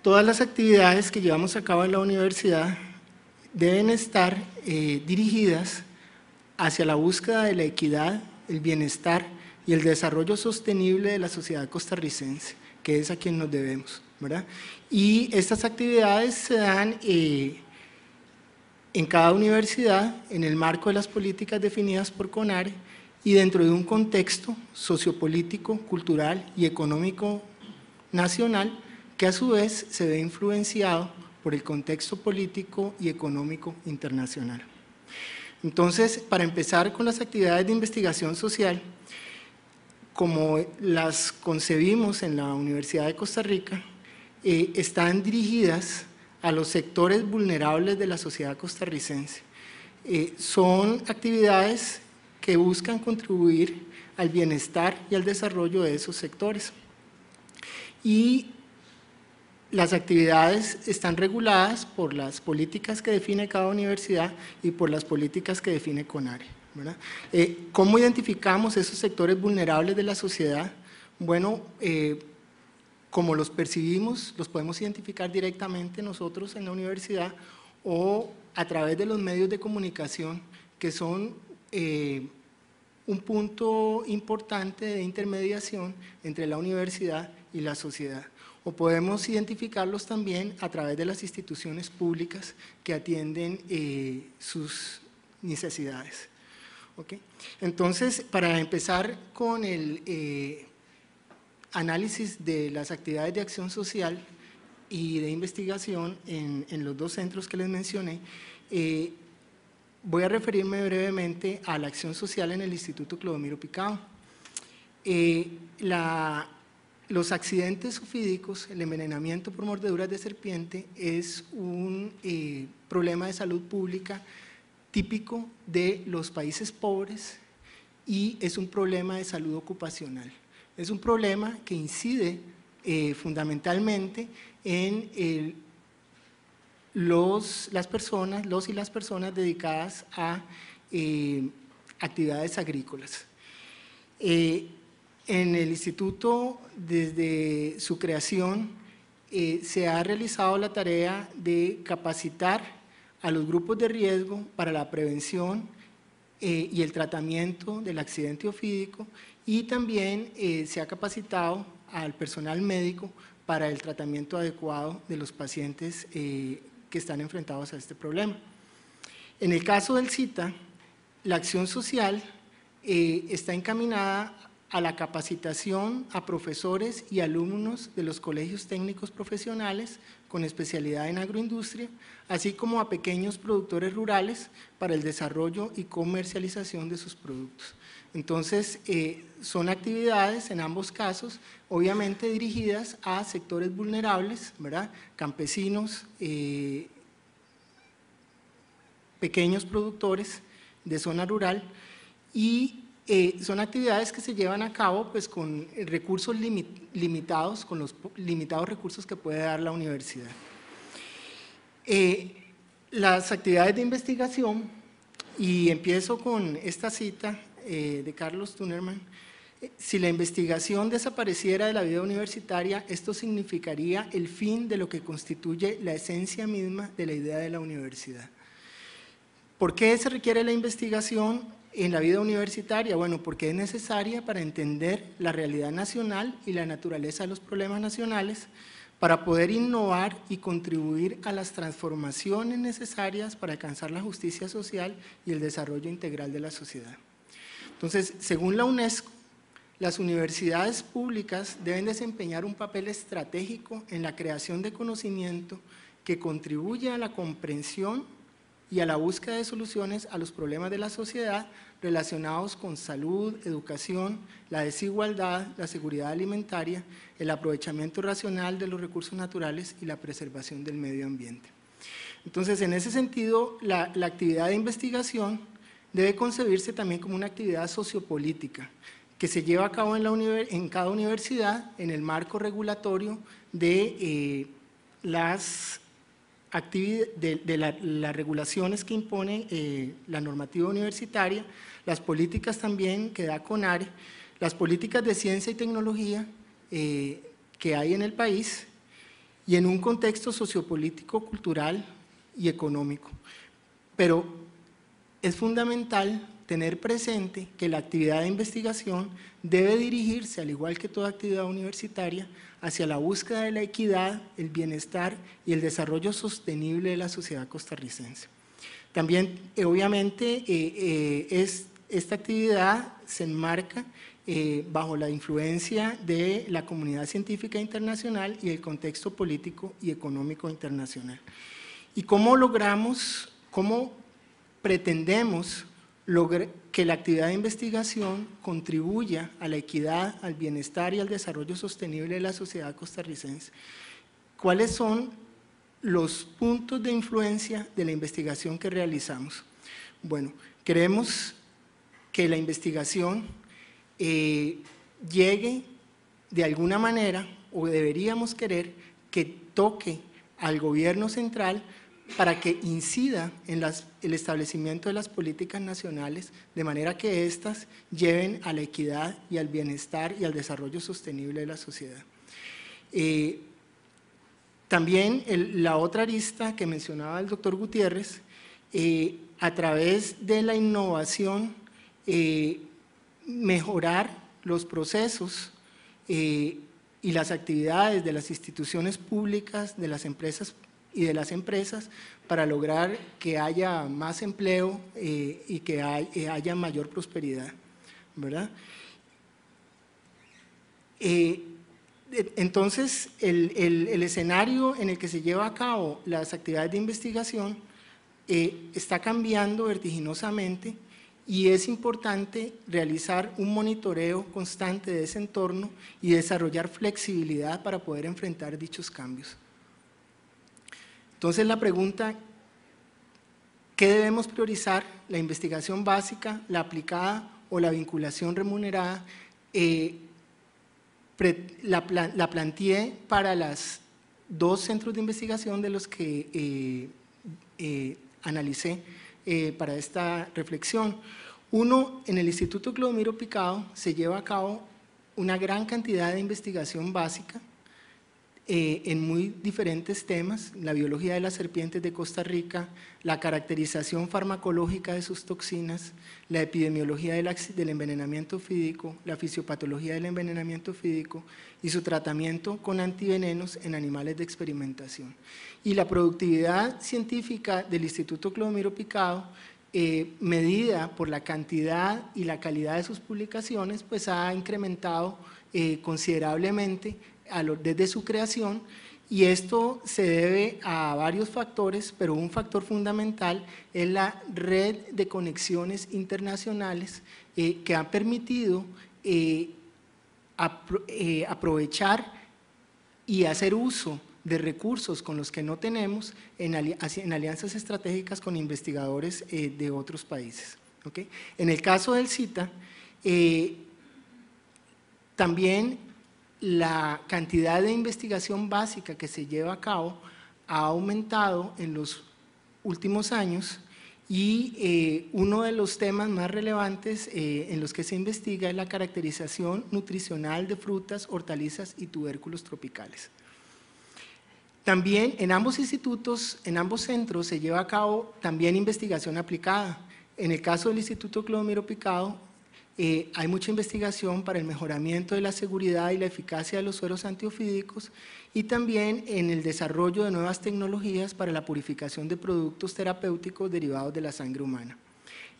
todas las actividades que llevamos a cabo en la universidad deben estar dirigidas hacia la búsqueda de la equidad, el bienestar y el desarrollo sostenible de la sociedad costarricense, que es a quien nos debemos, ¿verdad? Y estas actividades se dan en cada universidad, en el marco de las políticas definidas por CONARE y dentro de un contexto sociopolítico, cultural y económico nacional que a su vez se ve influenciado por el contexto político y económico internacional. Entonces, para empezar con las actividades de investigación social, como las concebimos en la Universidad de Costa Rica, están dirigidas a los sectores vulnerables de la sociedad costarricense. Son actividades que buscan contribuir al bienestar y al desarrollo de esos sectores. Y las actividades están reguladas por las políticas que define cada universidad y por las políticas que define CONARE, ¿verdad? ¿Cómo identificamos esos sectores vulnerables de la sociedad? Bueno, como los percibimos, los podemos identificar directamente nosotros en la universidad o a través de los medios de comunicación, que son un punto importante de intermediación entre la universidad y la sociedad. O podemos identificarlos también a través de las instituciones públicas que atienden sus necesidades. ¿Okay? Entonces, para empezar con el análisis de las actividades de acción social y de investigación en los dos centros que les mencioné, voy a referirme brevemente a la acción social en el Instituto Clodomiro Picado. Los accidentes zoofídicos, el envenenamiento por mordeduras de serpiente, es un problema de salud pública típico de los países pobres y es un problema de salud ocupacional. Es un problema que incide fundamentalmente en los y las personas dedicadas a actividades agrícolas. En el instituto, desde su creación, se ha realizado la tarea de capacitar a los grupos de riesgo para la prevención y el tratamiento del accidente zoofídico, y también se ha capacitado al personal médico para el tratamiento adecuado de los pacientes que están enfrentados a este problema. En el caso del CITA, la acción social está encaminada a la capacitación a profesores y alumnos de los colegios técnicos profesionales con especialidad en agroindustria, así como a pequeños productores rurales para el desarrollo y comercialización de sus productos. Entonces, son actividades en ambos casos, obviamente dirigidas a sectores vulnerables, ¿verdad? Campesinos, pequeños productores de zona rural, y son actividades que se llevan a cabo pues, con recursos limitados, con los limitados recursos que puede dar la universidad. Las actividades de investigación, y empiezo con esta cita de Carlos Tunerman: si la investigación desapareciera de la vida universitaria, esto significaría el fin de lo que constituye la esencia misma de la idea de la universidad. ¿Por qué se requiere la investigación en la vida universitaria? Bueno, porque es necesaria para entender la realidad nacional y la naturaleza de los problemas nacionales, para poder innovar y contribuir a las transformaciones necesarias para alcanzar la justicia social y el desarrollo integral de la sociedad. Entonces, según la UNESCO, las universidades públicas deben desempeñar un papel estratégico en la creación de conocimiento que contribuye a la comprensión y a la búsqueda de soluciones a los problemas de la sociedad relacionados con salud, educación, la desigualdad, la seguridad alimentaria, el aprovechamiento racional de los recursos naturales y la preservación del medio ambiente. Entonces, en ese sentido, la actividad de investigación debe concebirse también como una actividad sociopolítica que se lleva a cabo en cada universidad en el marco regulatorio de las regulaciones que impone la normativa universitaria, las políticas también que da CONARE, las políticas de ciencia y tecnología que hay en el país, y en un contexto sociopolítico, cultural y económico. Pero es fundamental tener presente que la actividad de investigación debe dirigirse, al igual que toda actividad universitaria, hacia la búsqueda de la equidad, el bienestar y el desarrollo sostenible de la sociedad costarricense. También, obviamente, esta actividad se enmarca bajo la influencia de la comunidad científica internacional y el contexto político y económico internacional. ¿Y cómo pretendemos que la actividad de investigación contribuya a la equidad, al bienestar y al desarrollo sostenible de la sociedad costarricense. ¿Cuáles son los puntos de influencia de la investigación que realizamos? Bueno, queremos que la investigación llegue de alguna manera, o deberíamos querer que toque al gobierno central para que incida en el establecimiento de las políticas nacionales, de manera que éstas lleven a la equidad y al bienestar y al desarrollo sostenible de la sociedad. También la otra arista que mencionaba el doctor Gutiérrez, a través de la innovación, mejorar los procesos y las actividades de las instituciones públicas, de las empresas y de las empresas, para lograr que haya más empleo y que haya mayor prosperidad, ¿verdad? Entonces, el escenario en el que se lleva a cabo las actividades de investigación está cambiando vertiginosamente, y es importante realizar un monitoreo constante de ese entorno y desarrollar flexibilidad para poder enfrentar dichos cambios. Entonces, la pregunta: ¿qué debemos priorizar? ¿La investigación básica, la aplicada o la vinculación remunerada? La planteé para los 2 centros de investigación de los que analicé para esta reflexión. Uno, en el Instituto Clodomiro Picado se lleva a cabo una gran cantidad de investigación básica en muy diferentes temas: la biología de las serpientes de Costa Rica, la caracterización farmacológica de sus toxinas, la epidemiología del envenenamiento fídico, la fisiopatología del envenenamiento fídico y su tratamiento con antivenenos en animales de experimentación. Y la productividad científica del Instituto Clodomiro Picado, medida por la cantidad y la calidad de sus publicaciones, pues ha incrementado considerablemente desde su creación, y esto se debe a varios factores, pero un factor fundamental es la red de conexiones internacionales que ha permitido aprovechar y hacer uso de recursos con los que no tenemos en alianzas estratégicas con investigadores de otros países. ¿Okay? En el caso del CITA, también la cantidad de investigación básica que se lleva a cabo ha aumentado en los últimos años, y uno de los temas más relevantes en los que se investiga es la caracterización nutricional de frutas, hortalizas y tubérculos tropicales. También en ambos institutos, en ambos centros, se lleva a cabo también investigación aplicada. En el caso del Instituto Clodomiro Picado, hay mucha investigación para el mejoramiento de la seguridad y la eficacia de los sueros antiofídicos, y también en el desarrollo de nuevas tecnologías para la purificación de productos terapéuticos derivados de la sangre humana.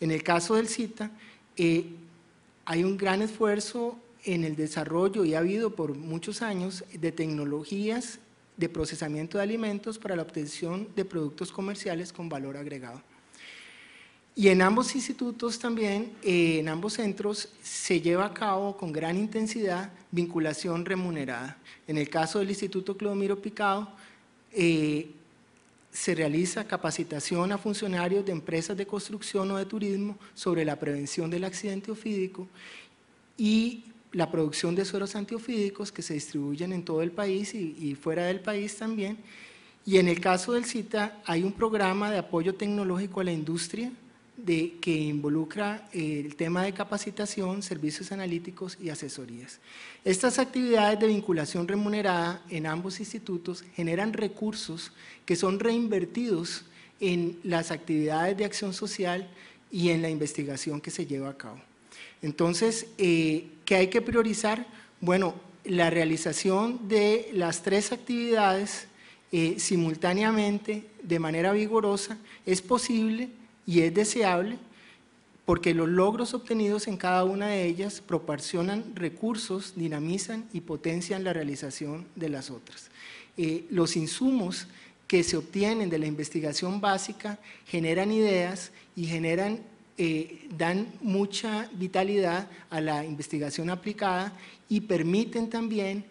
En el caso del CITA, hay un gran esfuerzo en el desarrollo, y ha habido por muchos años, de tecnologías de procesamiento de alimentos para la obtención de productos comerciales con valor agregado. Y en ambos institutos también, en ambos centros, se lleva a cabo con gran intensidad vinculación remunerada. En el caso del Instituto Clodomiro Picado, se realiza capacitación a funcionarios de empresas de construcción o de turismo sobre la prevención del accidente ofídico y la producción de sueros antiofídicos que se distribuyen en todo el país y fuera del país también. Y en el caso del CITA hay un programa de apoyo tecnológico a la industria que involucra el tema de capacitación, servicios analíticos y asesorías. Estas actividades de vinculación remunerada en ambos institutos generan recursos que son reinvertidos en las actividades de acción social y en la investigación que se lleva a cabo. Entonces, ¿qué hay que priorizar? Bueno, la realización de las 3 actividades simultáneamente, de manera vigorosa, es posible y es deseable, porque los logros obtenidos en cada una de ellas proporcionan recursos, dinamizan y potencian la realización de las otras. Los insumos que se obtienen de la investigación básica generan ideas y generan dan mucha vitalidad a la investigación aplicada y permiten también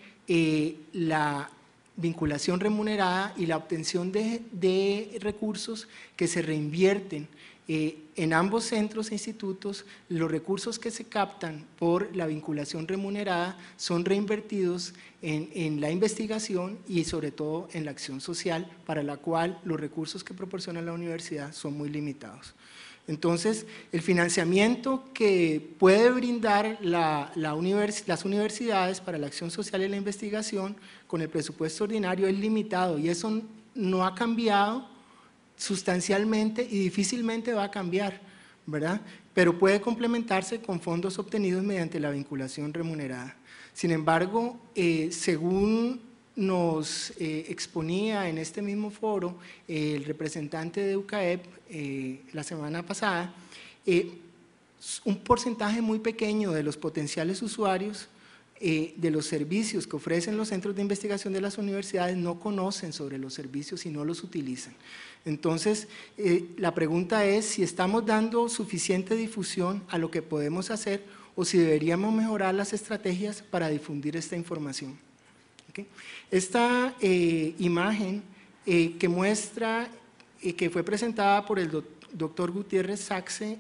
la vinculación remunerada y la obtención de recursos que se reinvierten en ambos centros e institutos. Los recursos que se captan por la vinculación remunerada son reinvertidos en la investigación y sobre todo en la acción social, para la cual los recursos que proporciona la universidad son muy limitados. Entonces, el financiamiento que puede brindar las universidades para la acción social y la investigación con el presupuesto ordinario es limitado, y eso no ha cambiado sustancialmente y difícilmente va a cambiar, ¿verdad? Pero puede complementarse con fondos obtenidos mediante la vinculación remunerada. Sin embargo, según nos exponía en este mismo foro el representante de UCAEP la semana pasada, un porcentaje muy pequeño de los potenciales usuarios de los servicios que ofrecen los centros de investigación de las universidades no conocen sobre los servicios y no los utilizan. Entonces, la pregunta es si estamos dando suficiente difusión a lo que podemos hacer o si deberíamos mejorar las estrategias para difundir esta información. ¿Okay? Esta imagen que muestra, que fue presentada por el doctor Gutiérrez Saxe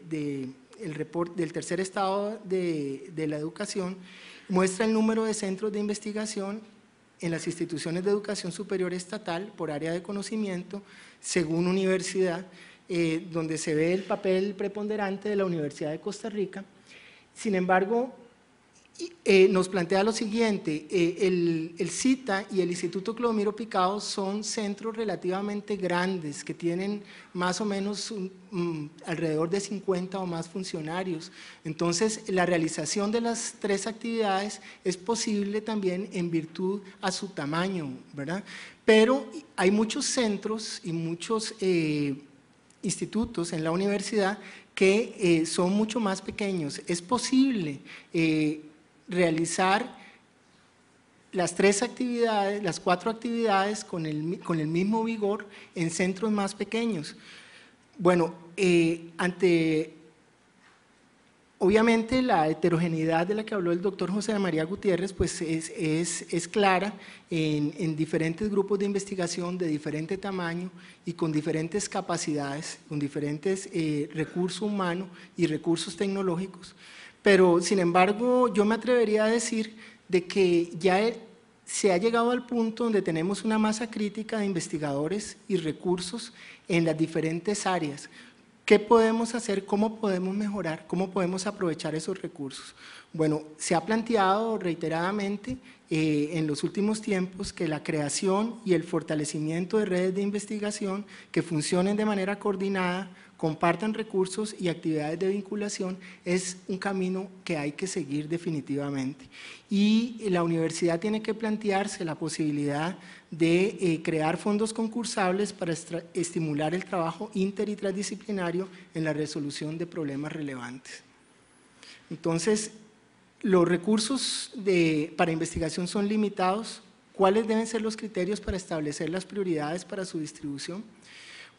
del tercer estado de la educación, muestra el número de centros de investigación en las instituciones de educación superior estatal por área de conocimiento según universidad, donde se ve el papel preponderante de la Universidad de Costa Rica. Sin embargo, nos plantea lo siguiente: el CITA y el Instituto Clodomiro Picado son centros relativamente grandes que tienen más o menos alrededor de 50 o más funcionarios. Entonces, la realización de las tres actividades es posible también en virtud a su tamaño, ¿verdad? Pero hay muchos centros y muchos institutos en la universidad que son mucho más pequeños. Es posible realizar las tres actividades, las cuatro actividades con el mismo vigor en centros más pequeños. Bueno, obviamente la heterogeneidad de la que habló el doctor José María Gutiérrez pues es clara en diferentes grupos de investigación de diferente tamaño y con diferentes capacidades, con diferentes recursos humanos y recursos tecnológicos. Pero, sin embargo, yo me atrevería a decir de que ya se ha llegado al punto donde tenemos una masa crítica de investigadores y recursos en las diferentes áreas. ¿Qué podemos hacer? ¿Cómo podemos mejorar? ¿Cómo podemos aprovechar esos recursos? Bueno, se ha planteado reiteradamente en los últimos tiempos que la creación y el fortalecimiento de redes de investigación que funcionen de manera coordinada, compartan recursos y actividades de vinculación es un camino que hay que seguir definitivamente. Y la universidad tiene que plantearse la posibilidad de crear fondos concursables para estimular el trabajo inter y transdisciplinario en la resolución de problemas relevantes. Entonces, los recursos para investigación son limitados. ¿Cuáles deben ser los criterios para establecer las prioridades para su distribución?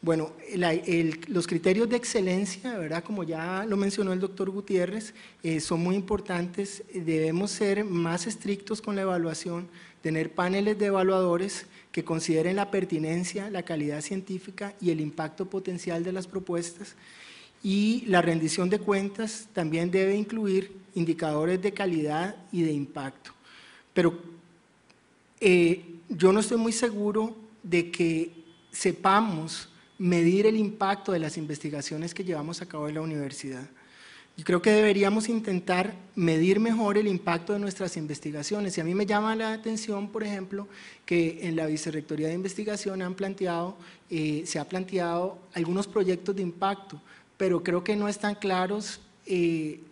Bueno, los criterios de excelencia, ¿verdad? Como ya lo mencionó el doctor Gutiérrez, son muy importantes. Debemos ser más estrictos con la evaluación, tener paneles de evaluadores que consideren la pertinencia, la calidad científica y el impacto potencial de las propuestas. Y la rendición de cuentas también debe incluir indicadores de calidad y de impacto. Pero yo no estoy muy seguro de que sepamos medir el impacto de las investigaciones que llevamos a cabo en la universidad. Yo creo que deberíamos intentar medir mejor el impacto de nuestras investigaciones. Y a mí me llama la atención, por ejemplo, que en la Vicerrectoría de Investigación se ha planteado algunos proyectos de impacto, pero creo que no están claros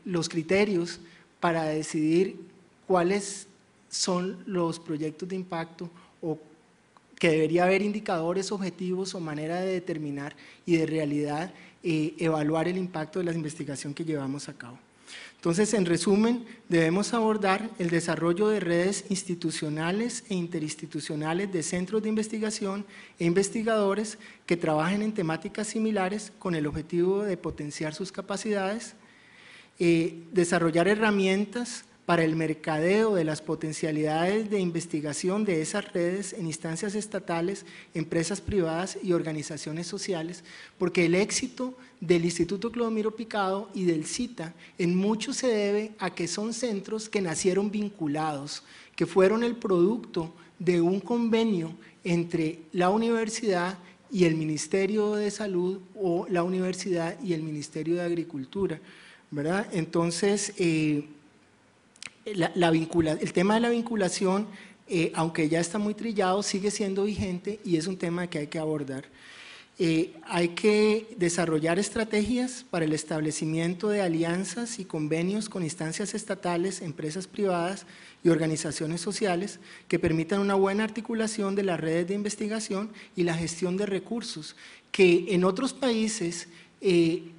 los criterios para decidir cuáles son los proyectos de impacto o que debería haber indicadores objetivos o manera de determinar y de realidad evaluar el impacto de la investigación que llevamos a cabo. Entonces, en resumen, debemos abordar el desarrollo de redes institucionales e interinstitucionales de centros de investigación e investigadores que trabajen en temáticas similares con el objetivo de potenciar sus capacidades, desarrollar herramientas para el mercadeo de las potencialidades de investigación de esas redes en instancias estatales, empresas privadas y organizaciones sociales, porque el éxito del Instituto Clodomiro Picado y del CITA en mucho se debe a que son centros que nacieron vinculados, que fueron el producto de un convenio entre la universidad y el Ministerio de Salud o la universidad y el Ministerio de Agricultura, ¿verdad? Entonces, el tema de la vinculación, aunque ya está muy trillado, sigue siendo vigente y es un tema que hay que abordar. Hay que desarrollar estrategias para el establecimiento de alianzas y convenios con instancias estatales, empresas privadas y organizaciones sociales que permitan una buena articulación de las redes de investigación y la gestión de recursos, que en otros países en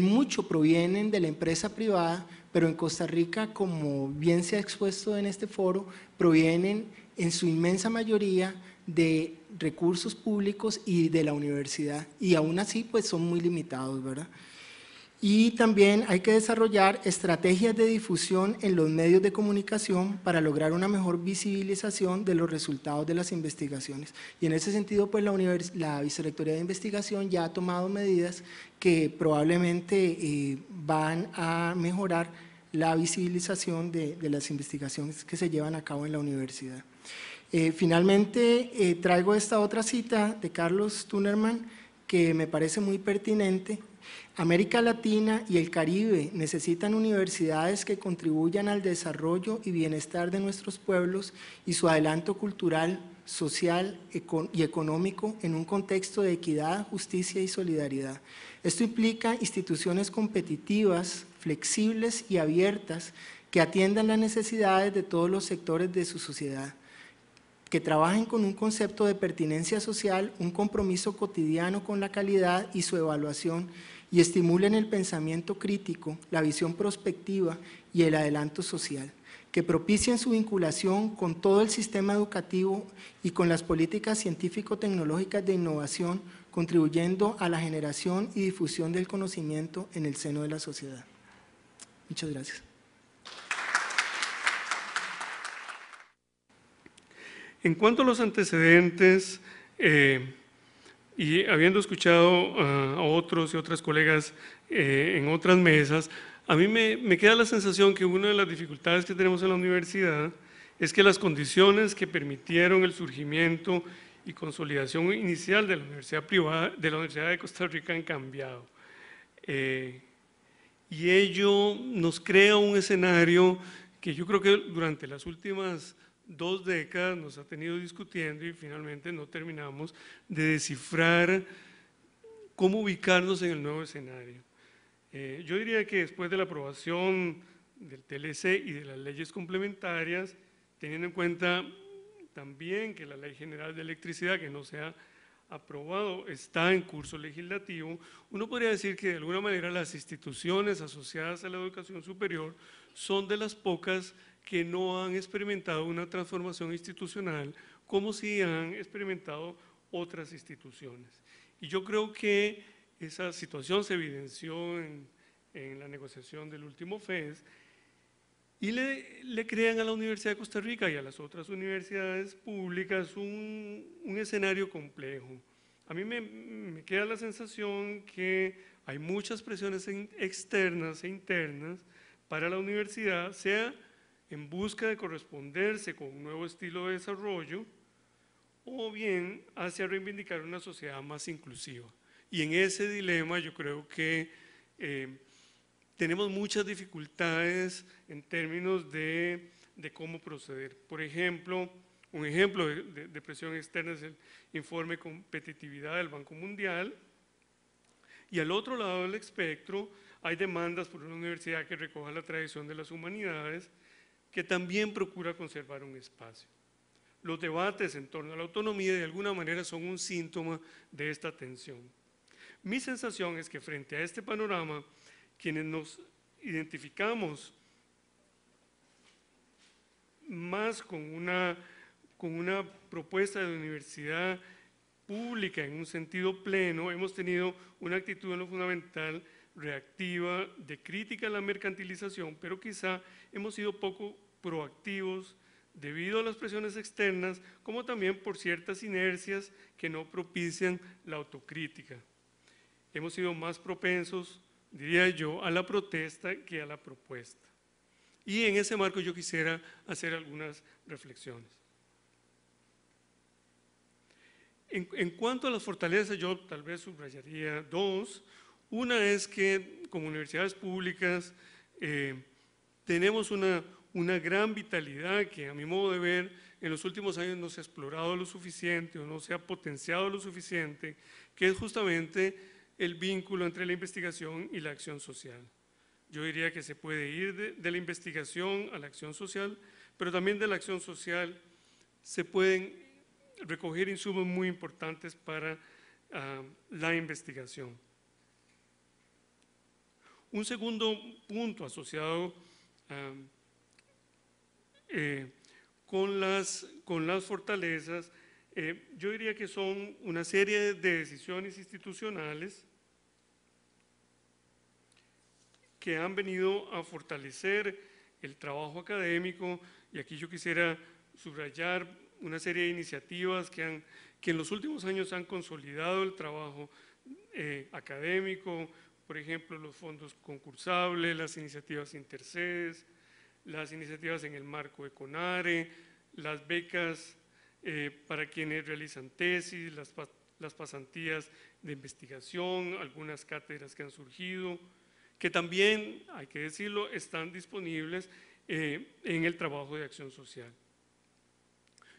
mucho provienen de la empresa privada, pero en Costa Rica, como bien se ha expuesto en este foro, provienen en su inmensa mayoría de recursos públicos y de la universidad, y aún así pues son muy limitados, ¿verdad? Y también hay que desarrollar estrategias de difusión en los medios de comunicación para lograr una mejor visibilización de los resultados de las investigaciones. Y en ese sentido, pues la Vicerrectoría de Investigación ya ha tomado medidas que probablemente van a mejorar la visibilización de las investigaciones que se llevan a cabo en la universidad. Finalmente, traigo esta otra cita de Carlos Tunerman que me parece muy pertinente. América Latina y el Caribe necesitan universidades que contribuyan al desarrollo y bienestar de nuestros pueblos y su adelanto cultural, social y económico en un contexto de equidad, justicia y solidaridad. Esto implica instituciones competitivas, flexibles y abiertas que atiendan las necesidades de todos los sectores de su sociedad, que trabajen con un concepto de pertinencia social, un compromiso cotidiano con la calidad y su evaluación, y estimulen el pensamiento crítico, la visión prospectiva y el adelanto social, que propicien su vinculación con todo el sistema educativo y con las políticas científico-tecnológicas de innovación, contribuyendo a la generación y difusión del conocimiento en el seno de la sociedad. Muchas gracias. En cuanto a los antecedentes, y habiendo escuchado a otros y otras colegas en otras mesas, a mí me queda la sensación que una de las dificultades que tenemos en la universidad es que las condiciones que permitieron el surgimiento y consolidación inicial de la universidad privada, de la Universidad de Costa Rica, han cambiado. Y ello nos crea un escenario que yo creo que durante las últimas 2 décadas nos ha tenido discutiendo y finalmente no terminamos de descifrar cómo ubicarnos en el nuevo escenario. Yo diría que después de la aprobación del TLC y de las leyes complementarias, teniendo en cuenta también que la Ley General de Electricidad, que no se ha aprobado, está en curso legislativo, uno podría decir que de alguna manera las instituciones asociadas a la educación superior son de las pocas que no han experimentado una transformación institucional como si han experimentado otras instituciones. Y yo creo que esa situación se evidenció en la negociación del último FES y le crean a la Universidad de Costa Rica y a las otras universidades públicas un escenario complejo. A mí me queda la sensación que hay muchas presiones externas e internas para la universidad, sea en busca de corresponderse con un nuevo estilo de desarrollo o bien hacia reivindicar una sociedad más inclusiva. Y en ese dilema yo creo que tenemos muchas dificultades en términos de cómo proceder. Por ejemplo, un ejemplo de presión externa es el informe Competitividad del Banco Mundial, y al otro lado del espectro hay demandas por una universidad que recoja la tradición de las humanidades, que también procura conservar un espacio. Los debates en torno a la autonomía de alguna manera son un síntoma de esta tensión. Mi sensación es que frente a este panorama, quienes nos identificamos más con una propuesta de universidad pública en un sentido pleno, hemos tenido una actitud en lo fundamental reactiva de crítica a la mercantilización, pero quizá hemos sido poco proactivos debido a las presiones externas, como también por ciertas inercias que no propician la autocrítica. Hemos sido más propensos, diría yo, a la protesta que a la propuesta. Y en ese marco yo quisiera hacer algunas reflexiones. En cuanto a las fortalezas, yo tal vez subrayaría dos. Una es que como universidades públicas tenemos una gran vitalidad que a mi modo de ver en los últimos años no se ha explorado lo suficiente o no se ha potenciado lo suficiente, que es justamente el vínculo entre la investigación y la acción social. Yo diría que se puede ir de la investigación a la acción social, pero también de la acción social se pueden recoger insumos muy importantes para la investigación. Un segundo punto asociado con las fortalezas, yo diría que son una serie de decisiones institucionales que han venido a fortalecer el trabajo académico, y aquí yo quisiera subrayar una serie de iniciativas que en los últimos años han consolidado el trabajo académico, por ejemplo, los fondos concursables, las iniciativas intersedes, las iniciativas en el marco de CONARE, las becas para quienes realizan tesis, las pasantías de investigación, algunas cátedras que han surgido, que también, hay que decirlo, están disponibles en el trabajo de acción social.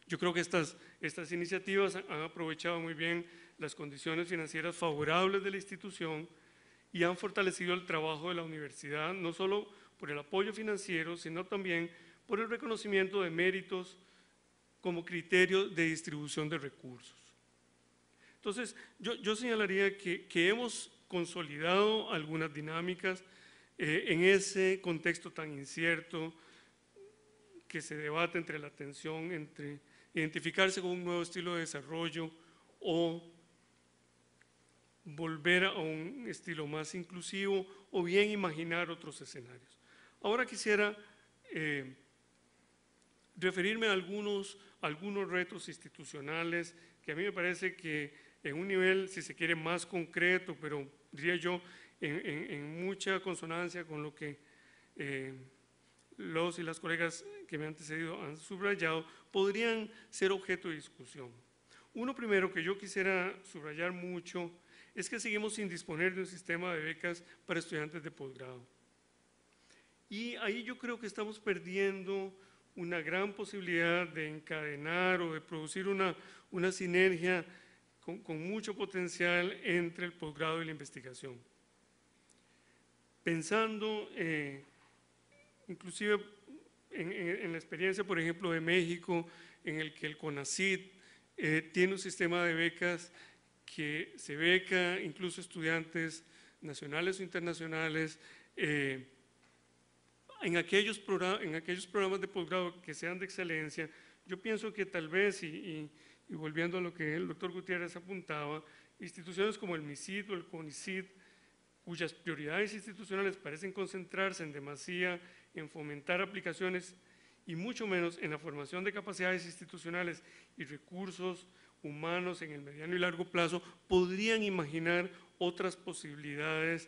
Yo creo que estas iniciativas han aprovechado muy bien las condiciones financieras favorables de la institución y han fortalecido el trabajo de la universidad, no solo por el apoyo financiero, sino también por el reconocimiento de méritos como criterio de distribución de recursos. Entonces, yo señalaría que hemos consolidado algunas dinámicas en ese contexto tan incierto que se debate entre la tensión entre identificarse con un nuevo estilo de desarrollo o volver a un estilo más inclusivo o bien imaginar otros escenarios. Ahora quisiera referirme a algunos retos institucionales que a mí me parece que en un nivel, si se quiere, más concreto, pero diría yo en mucha consonancia con lo que los y las colegas que me han antecedido han subrayado, podrían ser objeto de discusión. Uno primero que yo quisiera subrayar mucho es que seguimos sin disponer de un sistema de becas para estudiantes de posgrado. Y ahí yo creo que estamos perdiendo una gran posibilidad de encadenar o de producir una sinergia con mucho potencial entre el posgrado y la investigación. Pensando inclusive en la experiencia, por ejemplo, de México, en el que el CONACYT tiene un sistema de becas que se beca incluso estudiantes nacionales o internacionales en aquellos programas de posgrado que sean de excelencia. Yo pienso que tal vez, y volviendo a lo que el doctor Gutiérrez apuntaba, instituciones como el MISIT o el CONICYT, cuyas prioridades institucionales parecen concentrarse en demasía en fomentar aplicaciones y mucho menos en la formación de capacidades institucionales y recursos humanos en el mediano y largo plazo, podrían imaginar otras posibilidades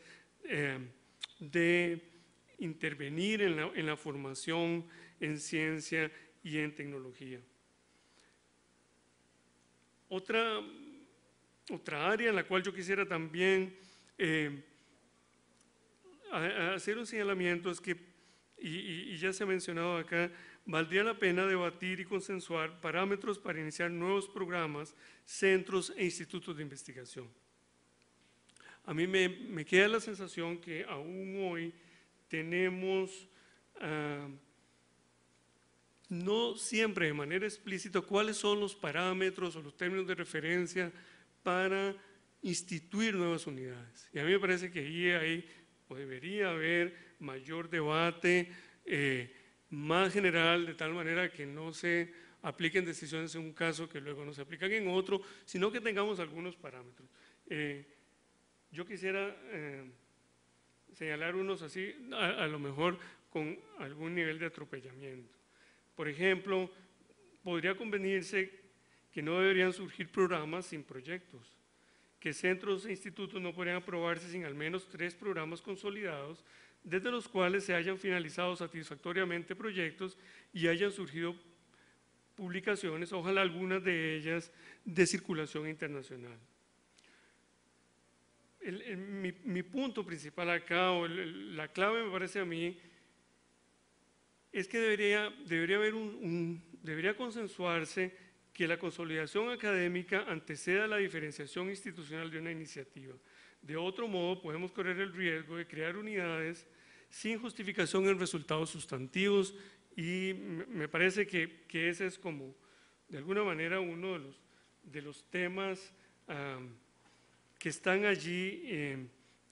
de intervenir en la formación en ciencia y en tecnología. Otra área en la cual yo quisiera también hacer un señalamiento es que, y ya se ha mencionado acá, valdría la pena debatir y consensuar parámetros para iniciar nuevos programas, centros e institutos de investigación. A mí me queda la sensación que aún hoy tenemos, no siempre de manera explícita, cuáles son los parámetros o los términos de referencia para instituir nuevas unidades. Y a mí me parece que ahí o debería haber mayor debate, más general, de tal manera que no se apliquen decisiones en un caso que luego no se aplican en otro, sino que tengamos algunos parámetros. Yo quisiera señalar unos así, a lo mejor con algún nivel de atropellamiento. Por ejemplo, podría convenirse que no deberían surgir programas sin proyectos, que centros e institutos no podrían aprobarse sin al menos 3 programas consolidados, desde los cuales se hayan finalizado satisfactoriamente proyectos y hayan surgido publicaciones, ojalá algunas de ellas de circulación internacional. Mi punto principal acá, o la clave me parece a mí, es que debería consensuarse que la consolidación académica anteceda la diferenciación institucional de una iniciativa. De otro modo, podemos correr el riesgo de crear unidades sin justificación en resultados sustantivos, y me parece que ese es como, de alguna manera, uno de los temas que están allí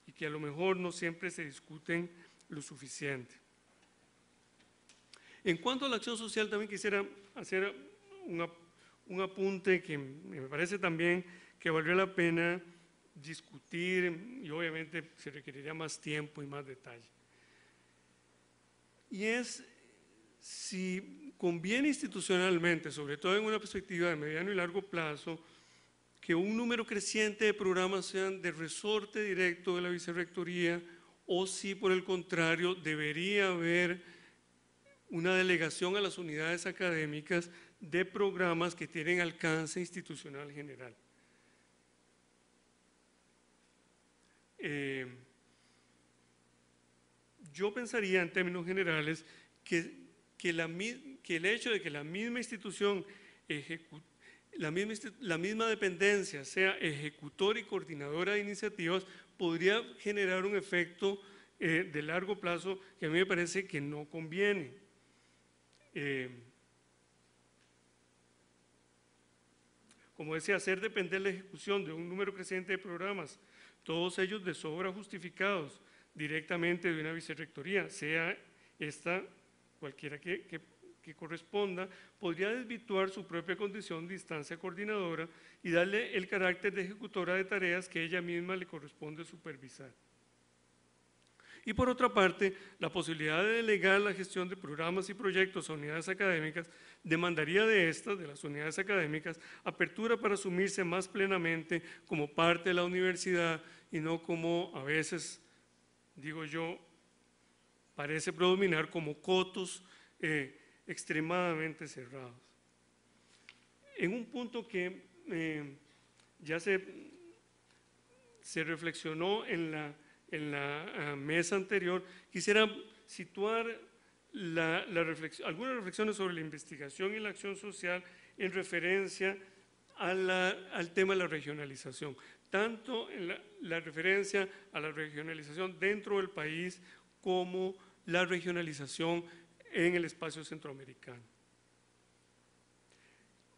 y que a lo mejor no siempre se discuten lo suficiente. En cuanto a la acción social, también quisiera hacer un apunte que me parece también que valdría la pena discutir, y obviamente se requeriría más tiempo y más detalle. Y es si conviene institucionalmente, sobre todo en una perspectiva de mediano y largo plazo, que un número creciente de programas sean de resorte directo de la vicerrectoría, o si por el contrario debería haber una delegación a las unidades académicas de programas que tienen alcance institucional general. Yo pensaría en términos generales que el hecho de que la misma institución, la misma dependencia sea ejecutora y coordinadora de iniciativas, podría generar un efecto de largo plazo que a mí me parece que no conviene. Como decía, hacer depender la ejecución de un número creciente de programas, todos ellos de sobra justificados directamente de una vicerrectoría, sea esta cualquiera que corresponda, podría desvirtuar su propia condición de instancia coordinadora y darle el carácter de ejecutora de tareas que ella misma le corresponde supervisar. Y por otra parte, la posibilidad de delegar la gestión de programas y proyectos a unidades académicas demandaría de las unidades académicas, apertura para asumirse más plenamente como parte de la universidad y no como a veces, digo yo, parece predominar como cotos extremadamente cerrados. En un punto que ya se reflexionó en la mesa anterior, quisiera situar algunas reflexiones sobre la investigación y la acción social en referencia al tema de la regionalización, tanto en la referencia a la regionalización dentro del país como la regionalización en el espacio centroamericano.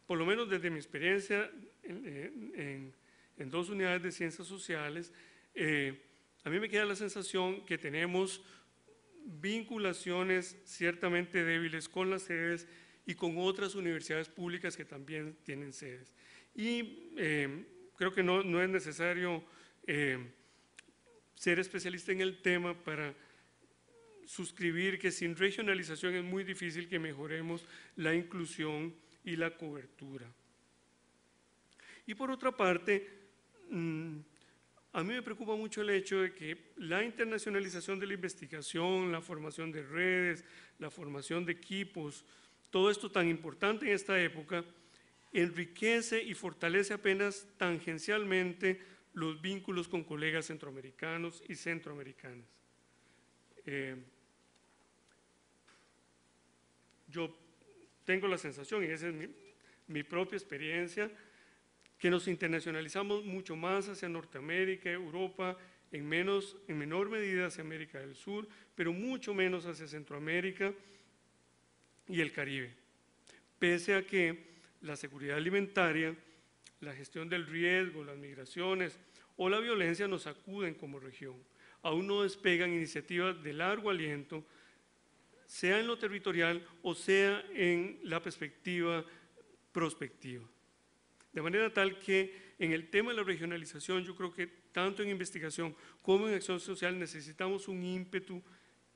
Por lo menos desde mi experiencia en 2 unidades de ciencias sociales, a mí me queda la sensación que tenemos vinculaciones ciertamente débiles con las sedes y con otras universidades públicas que también tienen sedes. Y creo que no es necesario ser especialista en el tema para suscribir que sin regionalización es muy difícil que mejoremos la inclusión y la cobertura. Y por otra parte, a mí me preocupa mucho el hecho de que la internacionalización de la investigación, la formación de redes, la formación de equipos, todo esto tan importante en esta época, enriquece y fortalece apenas tangencialmente los vínculos con colegas centroamericanos y centroamericanas. Yo tengo la sensación, y esa es mi propia experiencia, que nos internacionalizamos mucho más hacia Norteamérica, Europa, en menor medida hacia América del Sur, pero mucho menos hacia Centroamérica y el Caribe. Pese a que la seguridad alimentaria, la gestión del riesgo, las migraciones o la violencia nos sacuden como región. aún no despegan iniciativas de largo aliento, sea en lo territorial o sea en la perspectiva prospectiva. De manera tal que en el tema de la regionalización, yo creo que tanto en investigación como en acción social necesitamos un ímpetu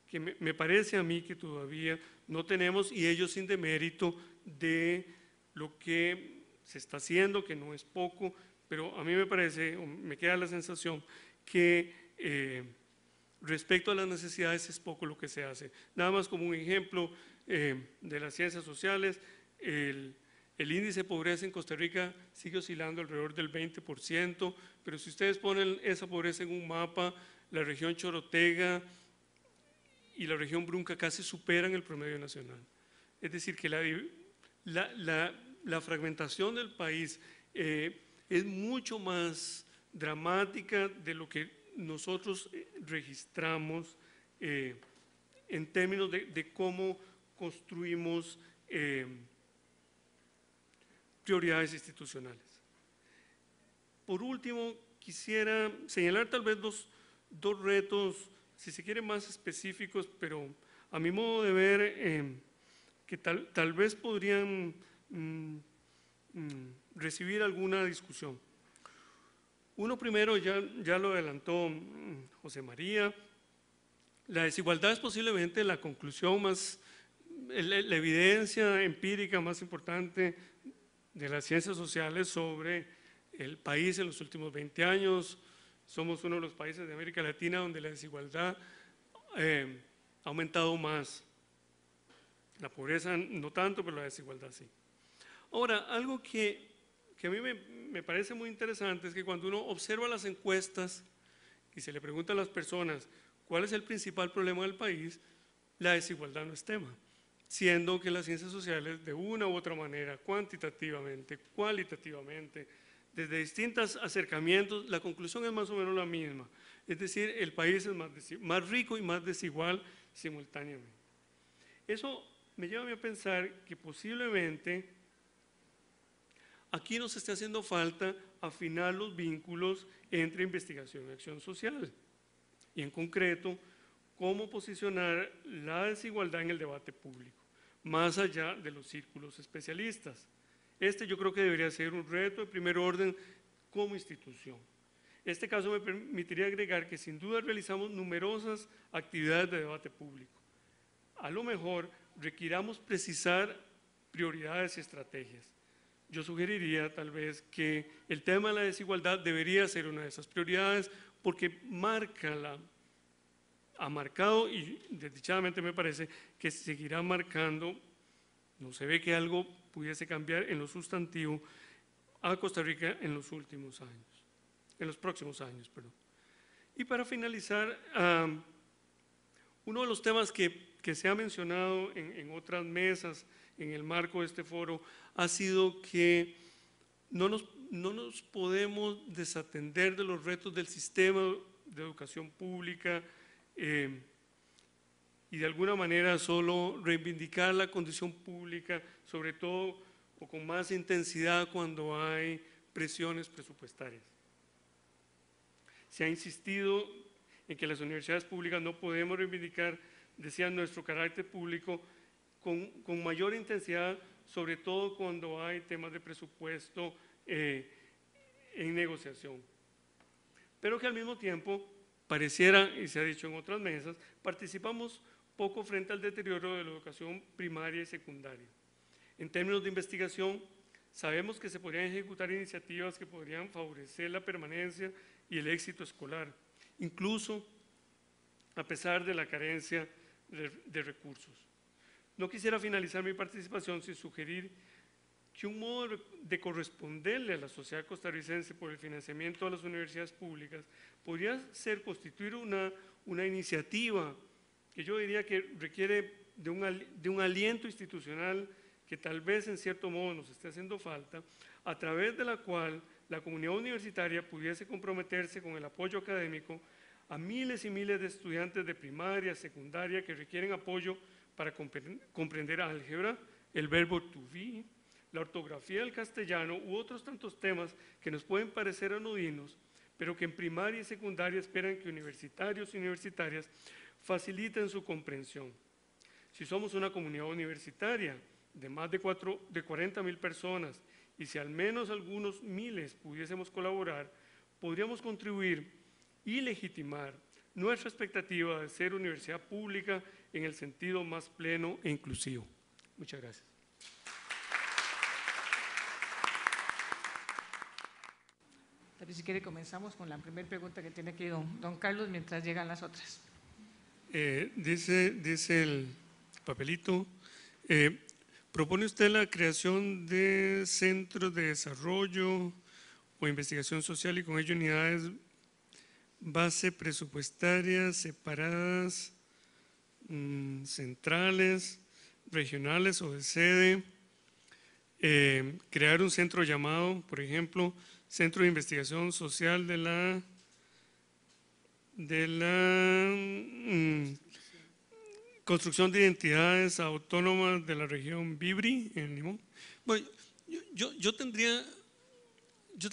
que me parece a mí que todavía no tenemos, y ello sin demérito de lo que se está haciendo, que no es poco, pero a mí me parece, me queda la sensación que respecto a las necesidades es poco lo que se hace. Nada más como un ejemplo de las ciencias sociales, el índice de pobreza en Costa Rica sigue oscilando alrededor del 20%, pero si ustedes ponen esa pobreza en un mapa, la región Chorotega y la región Brunca casi superan el promedio nacional. Es decir, que la fragmentación del país es mucho más dramática de lo que nosotros registramos en términos de cómo construimos prioridades institucionales. Por último, quisiera señalar tal vez dos retos, si se quiere más específicos, pero a mi modo de ver, que tal vez podrían recibir alguna discusión. Uno primero, ya lo adelantó José María, la desigualdad es posiblemente la conclusión más, la evidencia empírica más importante de las ciencias sociales sobre el país en los últimos 20 años. Somos uno de los países de América Latina donde la desigualdad ha aumentado más. La pobreza no tanto, pero la desigualdad sí. Ahora, algo que a mí me parece muy interesante es que cuando uno observa las encuestas y se le pregunta a las personas cuál es el principal problema del país, la desigualdad no es tema, siendo que las ciencias sociales de una u otra manera, cuantitativamente, cualitativamente, desde distintos acercamientos, la conclusión es más o menos la misma. Es decir, el país es más rico y más desigual simultáneamente. Eso me lleva a mí a pensar que posiblemente aquí nos está haciendo falta afinar los vínculos entre investigación y acción social. Y en concreto, cómo posicionar la desigualdad en el debate público, más allá de los círculos especialistas. Yo creo que debería ser un reto de primer orden como institución. Este caso me permitiría agregar que sin duda realizamos numerosas actividades de debate público. A lo mejor requiramos precisar prioridades y estrategias. Yo sugeriría tal vez que el tema de la desigualdad debería ser una de esas prioridades porque ha marcado y desdichadamente me parece que seguirá marcando, no se ve que algo pudiese cambiar en lo sustantivo a Costa Rica en los próximos años, perdón. Y para finalizar, uno de los temas que se ha mencionado en otras mesas en el marco de este foro ha sido que no nos podemos desatender de los retos del sistema de educación pública y de alguna manera solo reivindicar la condición pública, sobre todo o con más intensidad cuando hay presiones presupuestarias. Se ha insistido en que las universidades públicas no podemos reivindicar, decían, nuestro carácter público con mayor intensidad, sobre todo cuando hay temas de presupuesto en negociación. Pero que al mismo tiempo pareciera, y se ha dicho en otras mesas, participamos poco frente al deterioro de la educación primaria y secundaria. En términos de investigación, sabemos que se podrían ejecutar iniciativas que podrían favorecer la permanencia y el éxito escolar, incluso a pesar de la carencia de recursos. No quisiera finalizar mi participación sin sugerir que un modo de corresponderle a la sociedad costarricense por el financiamiento de las universidades públicas podría ser constituir una iniciativa que yo diría que requiere de un aliento institucional que tal vez en cierto modo nos esté haciendo falta, a través de la cual la comunidad universitaria pudiese comprometerse con el apoyo académico a miles y miles de estudiantes de primaria, secundaria que requieren apoyo para comprender álgebra, el verbo to be, la ortografía del castellano u otros tantos temas que nos pueden parecer anodinos, pero que en primaria y secundaria esperan que universitarios y universitarias faciliten su comprensión. Si somos una comunidad universitaria de más de 40.000 personas y si al menos algunos miles pudiésemos colaborar, podríamos contribuir y legitimar nuestra expectativa de ser universidad pública en el sentido más pleno e inclusivo. Muchas gracias. Tal vez si quiere comenzamos con la primera pregunta que tiene aquí don Carlos mientras llegan las otras. Dice el papelito, ¿propone usted la creación de centros de desarrollo o investigación social y con ello unidades base presupuestarias separadas, centrales, regionales o de sede? Crear un centro llamado, por ejemplo, Centro de Investigación Social de la construcción de identidades autónomas de la región Vibri, en Limón. Bueno, yo tal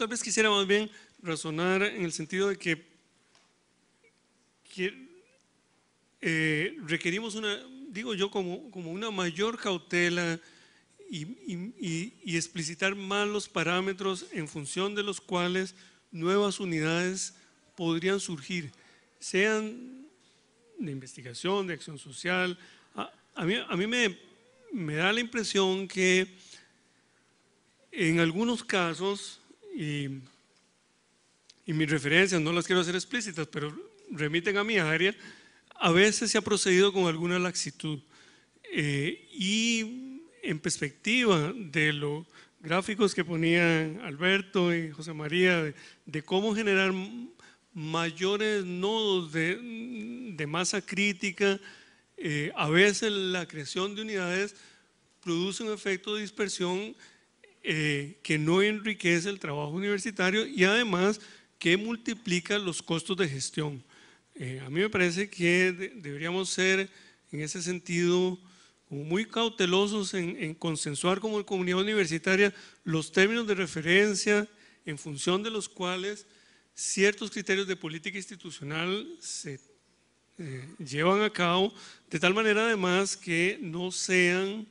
vez quisiera más bien razonar en el sentido de que requerimos como una mayor cautela y explicitar más los parámetros en función de los cuales nuevas unidades podrían surgir, sean de investigación, de acción social. A mí me da la impresión que en algunos casos, y mis referencias no las quiero hacer explícitas, pero remiten a mi área, a veces se ha procedido con alguna laxitud. Y en perspectiva de los gráficos que ponían Alberto y José María, de cómo generar mayores nodos de masa crítica, a veces la creación de unidades produce un efecto de dispersión que no enriquece el trabajo universitario y además que multiplica los costos de gestión. A mí me parece que deberíamos ser en ese sentido muy cautelosos en consensuar como comunidad universitaria los términos de referencia en función de los cuales ciertos criterios de política institucional se llevan a cabo, de tal manera además que no sean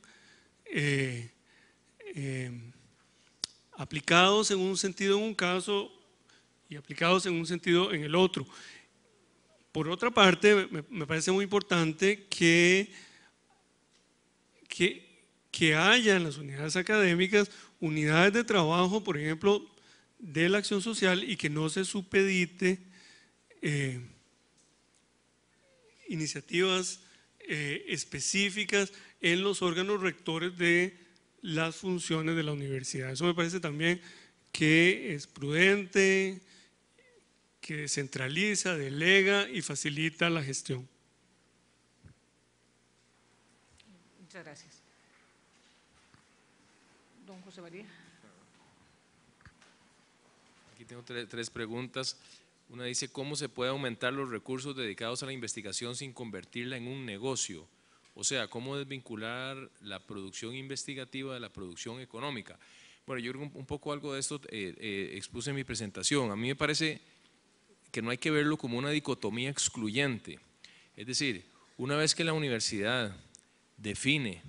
aplicados en un sentido en un caso y aplicados en un sentido en el otro. Por otra parte, me parece muy importante que haya en las unidades académicas unidades de trabajo, por ejemplo, de la acción social y que no se supedite iniciativas específicas en los órganos rectores de las funciones de la universidad. Eso me parece también que es prudente, que descentraliza, delega y facilita la gestión. Muchas gracias. Don José María. Aquí tengo tres preguntas. Una dice, ¿cómo se puede aumentar los recursos dedicados a la investigación sin convertirla en un negocio? O sea, ¿cómo desvincular la producción investigativa de la producción económica? Bueno, yo creo que un poco algo de esto expuse en mi presentación. A mí me parece que no hay que verlo como una dicotomía excluyente. Es decir, una vez que la universidad define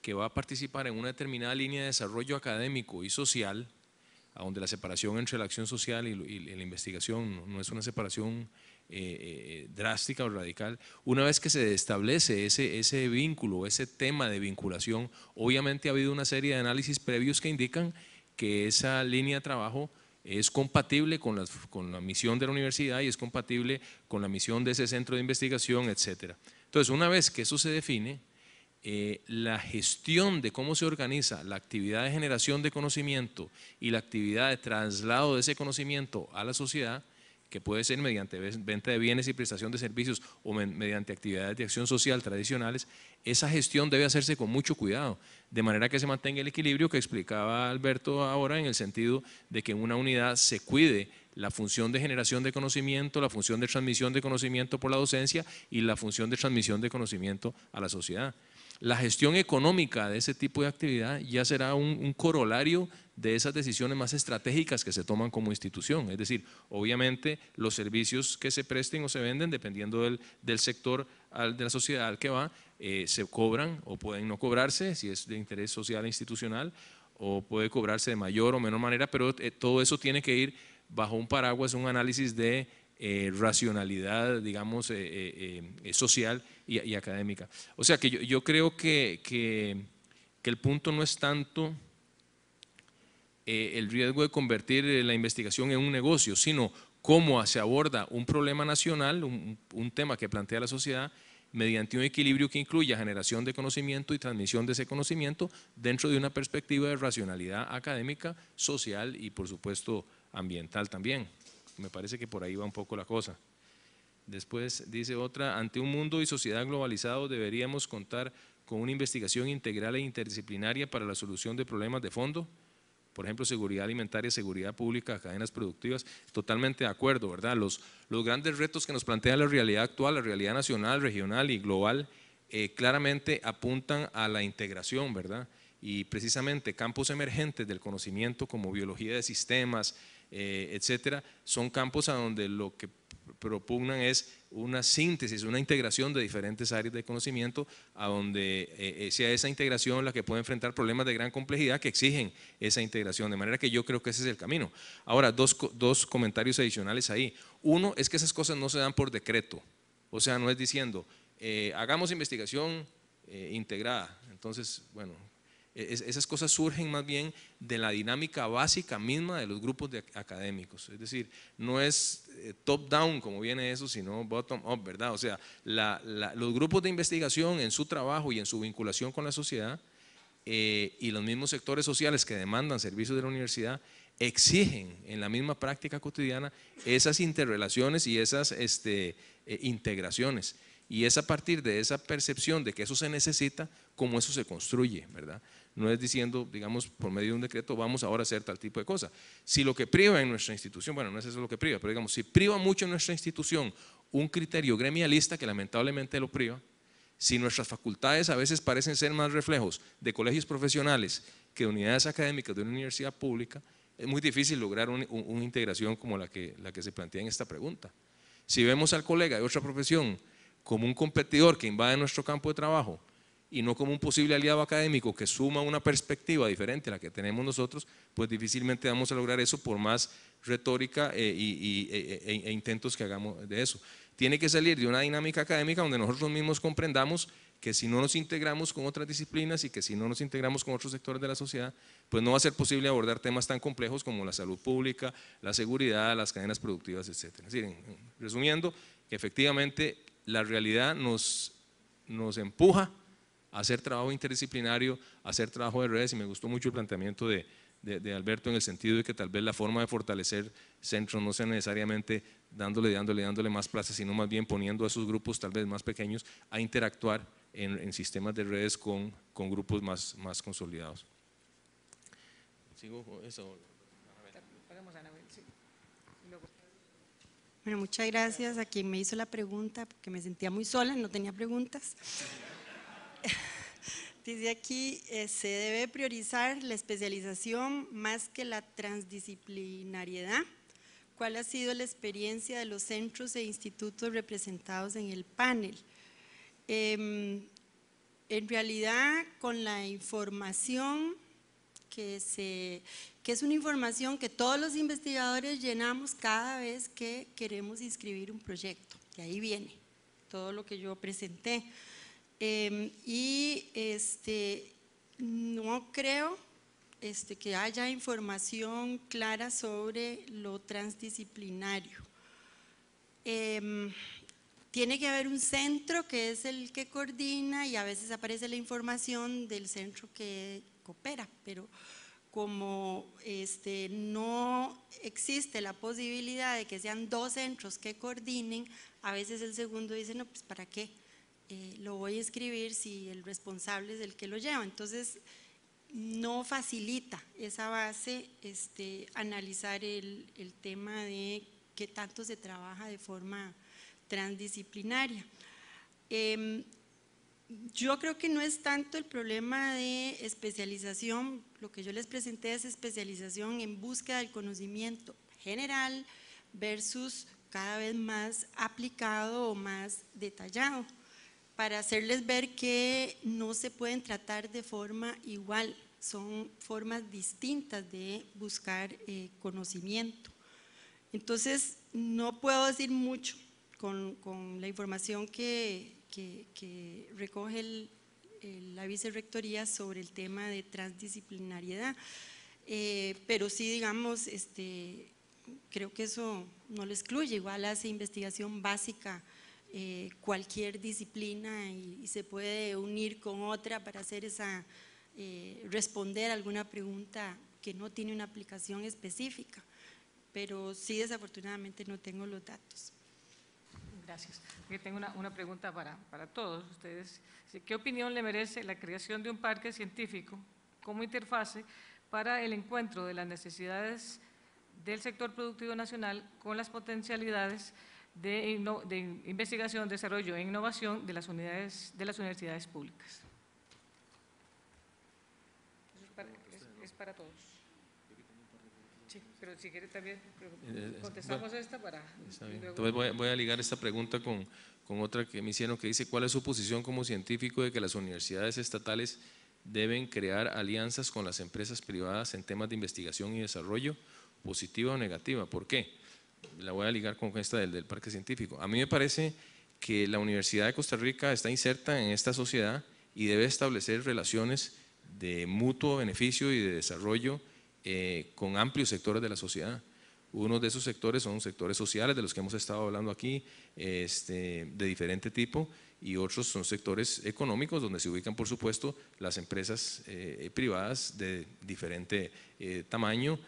que va a participar en una determinada línea de desarrollo académico y social, a donde la separación entre la acción social y la investigación no es una separación drástica o radical, una vez que se establece ese vínculo, ese tema de vinculación, obviamente ha habido una serie de análisis previos que indican que esa línea de trabajo es compatible con la misión de la universidad y es compatible con la misión de ese centro de investigación, etc. Entonces, una vez que eso se define, la gestión de cómo se organiza la actividad de generación de conocimiento y la actividad de traslado de ese conocimiento a la sociedad, que puede ser mediante venta de bienes y prestación de servicios o mediante actividades de acción social tradicionales, esa gestión debe hacerse con mucho cuidado, de manera que se mantenga el equilibrio que explicaba Alberto ahora, en el sentido de que en una unidad se cuide la función de generación de conocimiento, la función de transmisión de conocimiento por la docencia y la función de transmisión de conocimiento a la sociedad. la gestión económica de ese tipo de actividad ya será un corolario de esas decisiones más estratégicas que se toman como institución. Es decir, obviamente los servicios que se presten o se venden, dependiendo del sector de la sociedad al que va, se cobran o pueden no cobrarse, si es de interés social e institucional, o puede cobrarse de mayor o menor manera, pero todo eso tiene que ir bajo un paraguas, un análisis de racionalidad, digamos, social y académica. O sea que yo creo que el punto no es tanto el riesgo de convertir la investigación en un negocio, sino cómo se aborda un problema nacional, un tema que plantea la sociedad, mediante un equilibrio que incluya generación de conocimiento y transmisión de ese conocimiento dentro de una perspectiva de racionalidad académica, social y por supuesto ambiental también. Me parece que por ahí va un poco la cosa. Después dice otra, ante un mundo y sociedad globalizados deberíamos contar con una investigación integral e interdisciplinaria para la solución de problemas de fondo, por ejemplo, seguridad alimentaria, seguridad pública, cadenas productivas, totalmente de acuerdo, ¿verdad? Los grandes retos que nos plantea la realidad actual, la realidad nacional, regional y global, claramente apuntan a la integración, ¿verdad? Y precisamente campos emergentes del conocimiento como biología de sistemas, etcétera, son campos a donde lo que propugnan es una síntesis, una integración de diferentes áreas de conocimiento, a donde sea esa integración la que puede enfrentar problemas de gran complejidad que exigen esa integración, de manera que yo creo que ese es el camino. Ahora, dos comentarios adicionales ahí. Uno es que esas cosas no se dan por decreto, o sea, no es diciendo, hagamos investigación integrada, entonces, bueno, esas cosas surgen más bien de la dinámica básica misma de los grupos académicos, es decir, no es top down como viene eso, sino bottom up, ¿verdad? O sea, los grupos de investigación en su trabajo y en su vinculación con la sociedad y los mismos sectores sociales que demandan servicios de la universidad exigen en la misma práctica cotidiana esas interrelaciones y esas integraciones. Y es a partir de esa percepción de que eso se necesita, como eso se construye, ¿verdad? No es diciendo, digamos, por medio de un decreto, vamos ahora a hacer tal tipo de cosa. Si lo que priva en nuestra institución, bueno, no es eso lo que priva, pero digamos, si priva mucho en nuestra institución un criterio gremialista, que lamentablemente lo priva, si nuestras facultades a veces parecen ser más reflejos de colegios profesionales que de unidades académicas de una universidad pública, es muy difícil lograr una integración como la que se plantea en esta pregunta. Si vemos al colega de otra profesión como un competidor que invade nuestro campo de trabajo y no como un posible aliado académico que suma una perspectiva diferente a la que tenemos nosotros, pues difícilmente vamos a lograr eso por más retórica e intentos que hagamos de eso. Tiene que salir de una dinámica académica donde nosotros mismos comprendamos que si no nos integramos con otras disciplinas y que si no nos integramos con otros sectores de la sociedad, pues no va a ser posible abordar temas tan complejos como la salud pública, la seguridad, las cadenas productivas, etc. Es decir, resumiendo, que efectivamente la realidad nos empuja a hacer trabajo interdisciplinario, a hacer trabajo de redes, y me gustó mucho el planteamiento de Alberto en el sentido de que tal vez la forma de fortalecer centros no sea necesariamente dándole más plazas, sino más bien poniendo a esos grupos tal vez más pequeños a interactuar en sistemas de redes con grupos más consolidados. ¿Sigo con eso? Bueno, muchas gracias a quien me hizo la pregunta, porque me sentía muy sola, no tenía preguntas. Dice aquí, se debe priorizar la especialización más que la transdisciplinariedad. ¿Cuál ha sido la experiencia de los centros e institutos representados en el panel? En realidad, con la información que es una información que todos los investigadores llenamos cada vez que queremos inscribir un proyecto, y ahí viene todo lo que yo presenté. No creo que haya información clara sobre lo transdisciplinario. Tiene que haber un centro que es el que coordina y a veces aparece la información del centro que coopera, pero como no existe la posibilidad de que sean dos centros que coordinen, a veces el segundo dice, no, pues ¿para qué? Lo voy a escribir si el responsable es el que lo lleva. Entonces, no facilita esa base analizar el tema de qué tanto se trabaja de forma transdisciplinaria. Yo creo que no es tanto el problema de especialización, lo que yo les presenté es especialización en búsqueda del conocimiento general versus cada vez más aplicado o más detallado, para hacerles ver que no se pueden tratar de forma igual, son formas distintas de buscar conocimiento. Entonces, no puedo decir mucho con la información que recoge la vicerrectoría sobre el tema de transdisciplinariedad, pero sí, digamos, creo que eso no lo excluye, igual hace investigación básica cualquier disciplina y se puede unir con otra para hacer responder alguna pregunta que no tiene una aplicación específica, pero sí, desafortunadamente no tengo los datos. Gracias. Yo tengo una pregunta para todos ustedes. ¿Qué opinión le merece la creación de un parque científico como interfase para el encuentro de las necesidades del sector productivo nacional con las potencialidades de investigación, desarrollo e innovación de las universidades públicas? Es para todos. Sí, pero si quiere también contestamos esta para… Entonces voy a ligar esta pregunta con otra que me hicieron, que dice: ¿cuál es su posición como científico de que las universidades estatales deben crear alianzas con las empresas privadas en temas de investigación y desarrollo, positiva o negativa? ¿Por qué? La voy a ligar con esta del parque científico. A mí me parece que la Universidad de Costa Rica está inserta en esta sociedad y debe establecer relaciones de mutuo beneficio y de desarrollo con amplios sectores de la sociedad. Uno de esos sectores son sectores sociales, de los que hemos estado hablando aquí, de diferente tipo, y otros son sectores económicos, donde se ubican, por supuesto, las empresas privadas de diferente tamaño,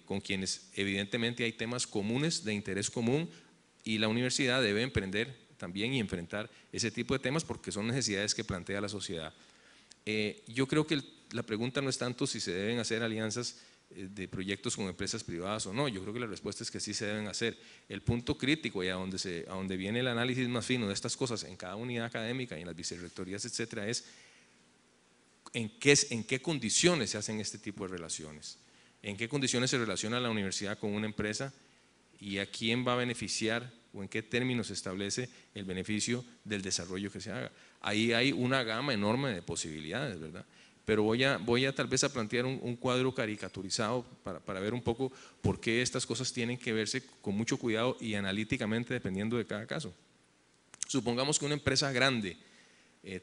con quienes evidentemente hay temas comunes, de interés común, y la universidad debe emprender también y enfrentar ese tipo de temas porque son necesidades que plantea la sociedad. Yo creo que la pregunta no es tanto si se deben hacer alianzas de proyectos con empresas privadas o no. Yo creo que la respuesta es que sí se deben hacer. El punto crítico y a donde viene el análisis más fino de estas cosas en cada unidad académica y en las vicerrectorías, etcétera, es en qué condiciones se hacen este tipo de relaciones, en qué condiciones se relaciona la universidad con una empresa y a quién va a beneficiar o en qué términos se establece el beneficio del desarrollo que se haga. Ahí hay una gama enorme de posibilidades, ¿verdad? Pero voy a tal vez a plantear un cuadro caricaturizado para ver un poco por qué estas cosas tienen que verse con mucho cuidado y analíticamente dependiendo de cada caso. Supongamos que una empresa grande,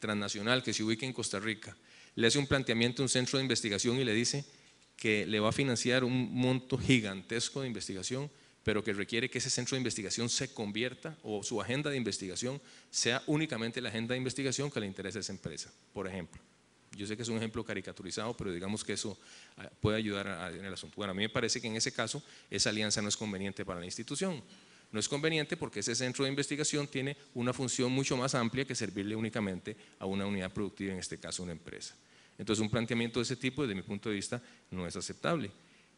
transnacional, que se ubique en Costa Rica, le hace un planteamiento a un centro de investigación y le dice que le va a financiar un monto gigantesco de investigación, pero que requiere que ese centro de investigación se convierta o su agenda de investigación sea únicamente la agenda de investigación que le interesa a esa empresa, por ejemplo. Yo sé que es un ejemplo caricaturizado, pero digamos que eso puede ayudar en el asunto. Bueno, a mí me parece que en ese caso esa alianza no es conveniente para la institución. No es conveniente porque ese centro de investigación tiene una función mucho más amplia que servirle únicamente a una unidad productiva, en este caso una empresa. Entonces un planteamiento de ese tipo, desde mi punto de vista, no es aceptable.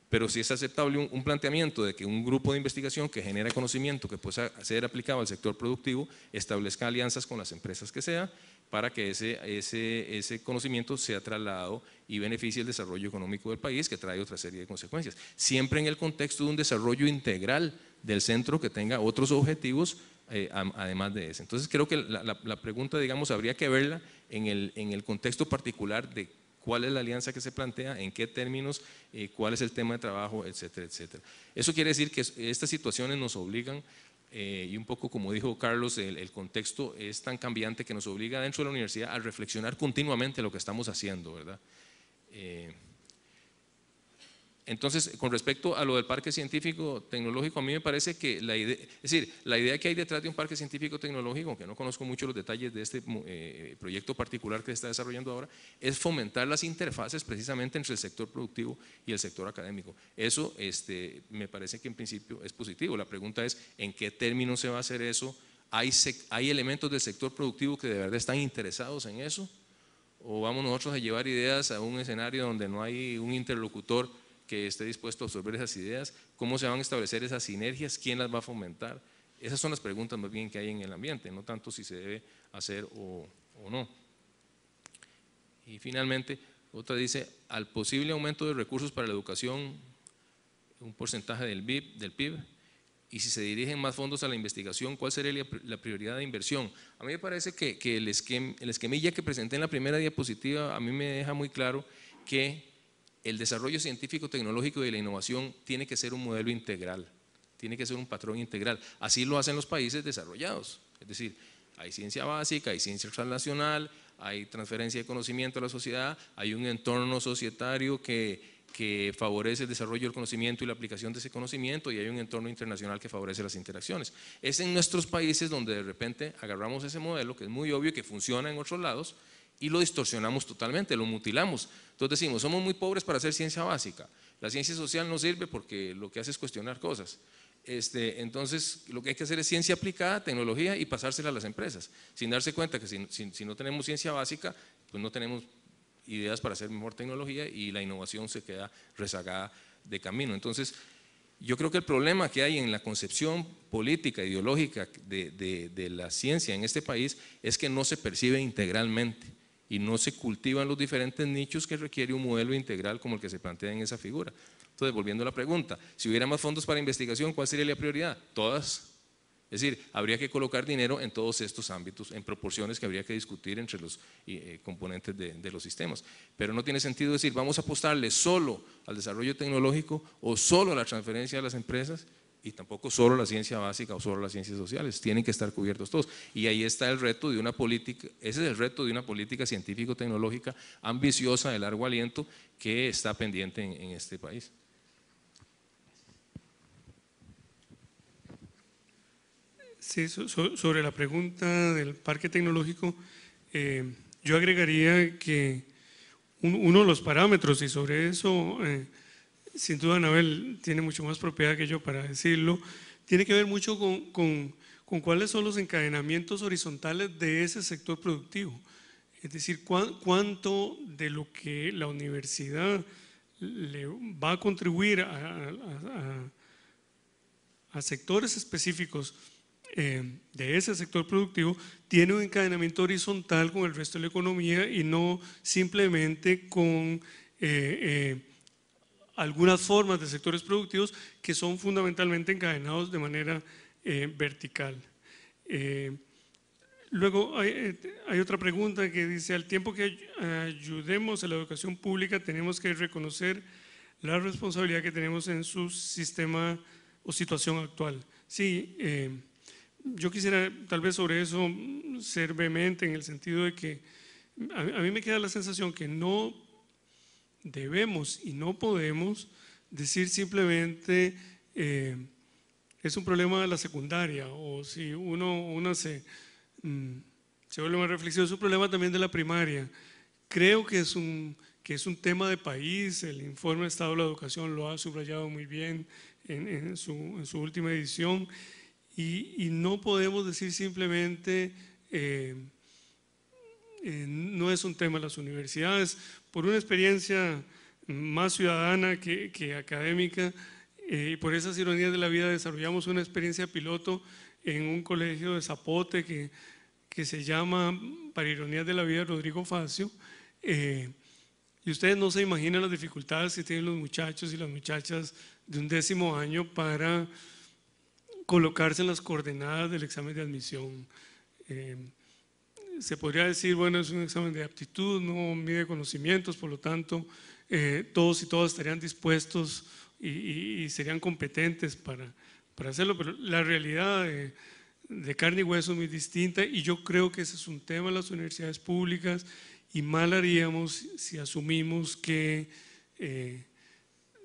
Pero sí es aceptable un planteamiento de que un grupo de investigación que genera conocimiento que pueda ser aplicado al sector productivo establezca alianzas con las empresas que sea para que ese conocimiento sea trasladado y beneficie el desarrollo económico del país, que trae otra serie de consecuencias. Siempre en el contexto de un desarrollo integral del centro que tenga otros objetivos además de ese. Entonces creo que la pregunta, digamos, habría que verla en el contexto particular de cuál es la alianza que se plantea, en qué términos, cuál es el tema de trabajo, etcétera, etcétera. Eso quiere decir que estas situaciones nos obligan, y un poco como dijo Carlos, el contexto es tan cambiante que nos obliga dentro de la universidad a reflexionar continuamente lo que estamos haciendo, ¿verdad? Entonces, con respecto a lo del parque científico tecnológico, a mí me parece que la idea que hay detrás de un parque científico tecnológico, aunque no conozco mucho los detalles de este proyecto particular que se está desarrollando ahora, es fomentar las interfaces precisamente entre el sector productivo y el sector académico. Eso me parece que en principio es positivo. La pregunta es, ¿en qué términos se va a hacer eso? ¿Hay elementos del sector productivo que de verdad están interesados en eso? ¿O vamos nosotros a llevar ideas a un escenario donde no hay un interlocutor que esté dispuesto a absorber esas ideas? ¿Cómo se van a establecer esas sinergias? ¿Quién las va a fomentar? Esas son las preguntas más bien que hay en el ambiente, no tanto si se debe hacer o o no. Y finalmente, otra dice, al posible aumento de recursos para la educación, un porcentaje del PIB, y si se dirigen más fondos a la investigación, ¿cuál sería la prioridad de inversión? A mí me parece que el esquemilla que presenté en la primera diapositiva a mí me deja muy claro que el desarrollo científico, tecnológico y la innovación tiene que ser un modelo integral, tiene que ser un patrón integral. Así lo hacen los países desarrollados, es decir, hay ciencia básica, hay ciencia transnacional, hay transferencia de conocimiento a la sociedad, hay un entorno societario que favorece el desarrollo del conocimiento y la aplicación de ese conocimiento, y hay un entorno internacional que favorece las interacciones. Es en nuestros países donde de repente agarramos ese modelo, que es muy obvio que funciona en otros lados, y lo distorsionamos totalmente, lo mutilamos. Entonces decimos, somos muy pobres para hacer ciencia básica, la ciencia social no sirve porque lo que hace es cuestionar cosas. Entonces lo que hay que hacer es ciencia aplicada, tecnología, y pasársela a las empresas, sin darse cuenta que si no tenemos ciencia básica, pues no tenemos ideas para hacer mejor tecnología y la innovación se queda rezagada de camino. Entonces yo creo que el problema que hay en la concepción política, ideológica de la ciencia en este país es que no se percibe integralmente y no se cultivan los diferentes nichos que requiere un modelo integral como el que se plantea en esa figura. Entonces, volviendo a la pregunta, si hubiera más fondos para investigación, ¿cuál sería la prioridad? Todas. Es decir, habría que colocar dinero en todos estos ámbitos, en proporciones que habría que discutir entre los componentes de los sistemas. Pero no tiene sentido decir, vamos a apostarle solo al desarrollo tecnológico o solo a la transferencia a las empresas, y tampoco solo a la ciencia básica o solo a las ciencias sociales. Tienen que estar cubiertos todos. Y ahí está el reto de una política, ese es el reto de una política científico-tecnológica ambiciosa, de largo aliento, que está pendiente en este país. Sí, sobre la pregunta del parque tecnológico, yo agregaría que uno de los parámetros, y sobre eso sin duda Anabel tiene mucho más propiedad que yo para decirlo, tiene que ver mucho con cuáles son los encadenamientos horizontales de ese sector productivo. Es decir, cuánto de lo que la universidad le va a contribuir a sectores específicos de ese sector productivo tiene un encadenamiento horizontal con el resto de la economía y no simplemente con algunas formas de sectores productivos que son fundamentalmente encadenados de manera vertical. Luego hay otra pregunta que dice, al tiempo que ayudemos a la educación pública tenemos que reconocer la responsabilidad que tenemos en su sistema o situación actual. Sí, yo quisiera tal vez sobre eso ser vehemente en el sentido de que a mí me queda la sensación que no debemos y no podemos decir simplemente es un problema de la secundaria, o si uno se vuelve más reflexivo, es un problema también de la primaria. Creo que es un tema de país. El informe de Estado de la Educación lo ha subrayado muy bien en su última edición, y no podemos decir simplemente no es un tema de las universidades. Por una experiencia más ciudadana que académica, y por esas ironías de la vida desarrollamos una experiencia piloto en un colegio de Zapote que se llama, para ironías de la vida, Rodrigo Facio, y ustedes no se imaginan las dificultades que tienen los muchachos y las muchachas de un 10º año para colocarse en las coordenadas del examen de admisión. Se podría decir, bueno, es un examen de aptitud, no mide conocimientos, por lo tanto todos y todas estarían dispuestos y serían competentes para hacerlo, pero la realidad de carne y hueso es muy distinta, y yo creo que ese es un tema de las universidades públicas, y mal haríamos si asumimos que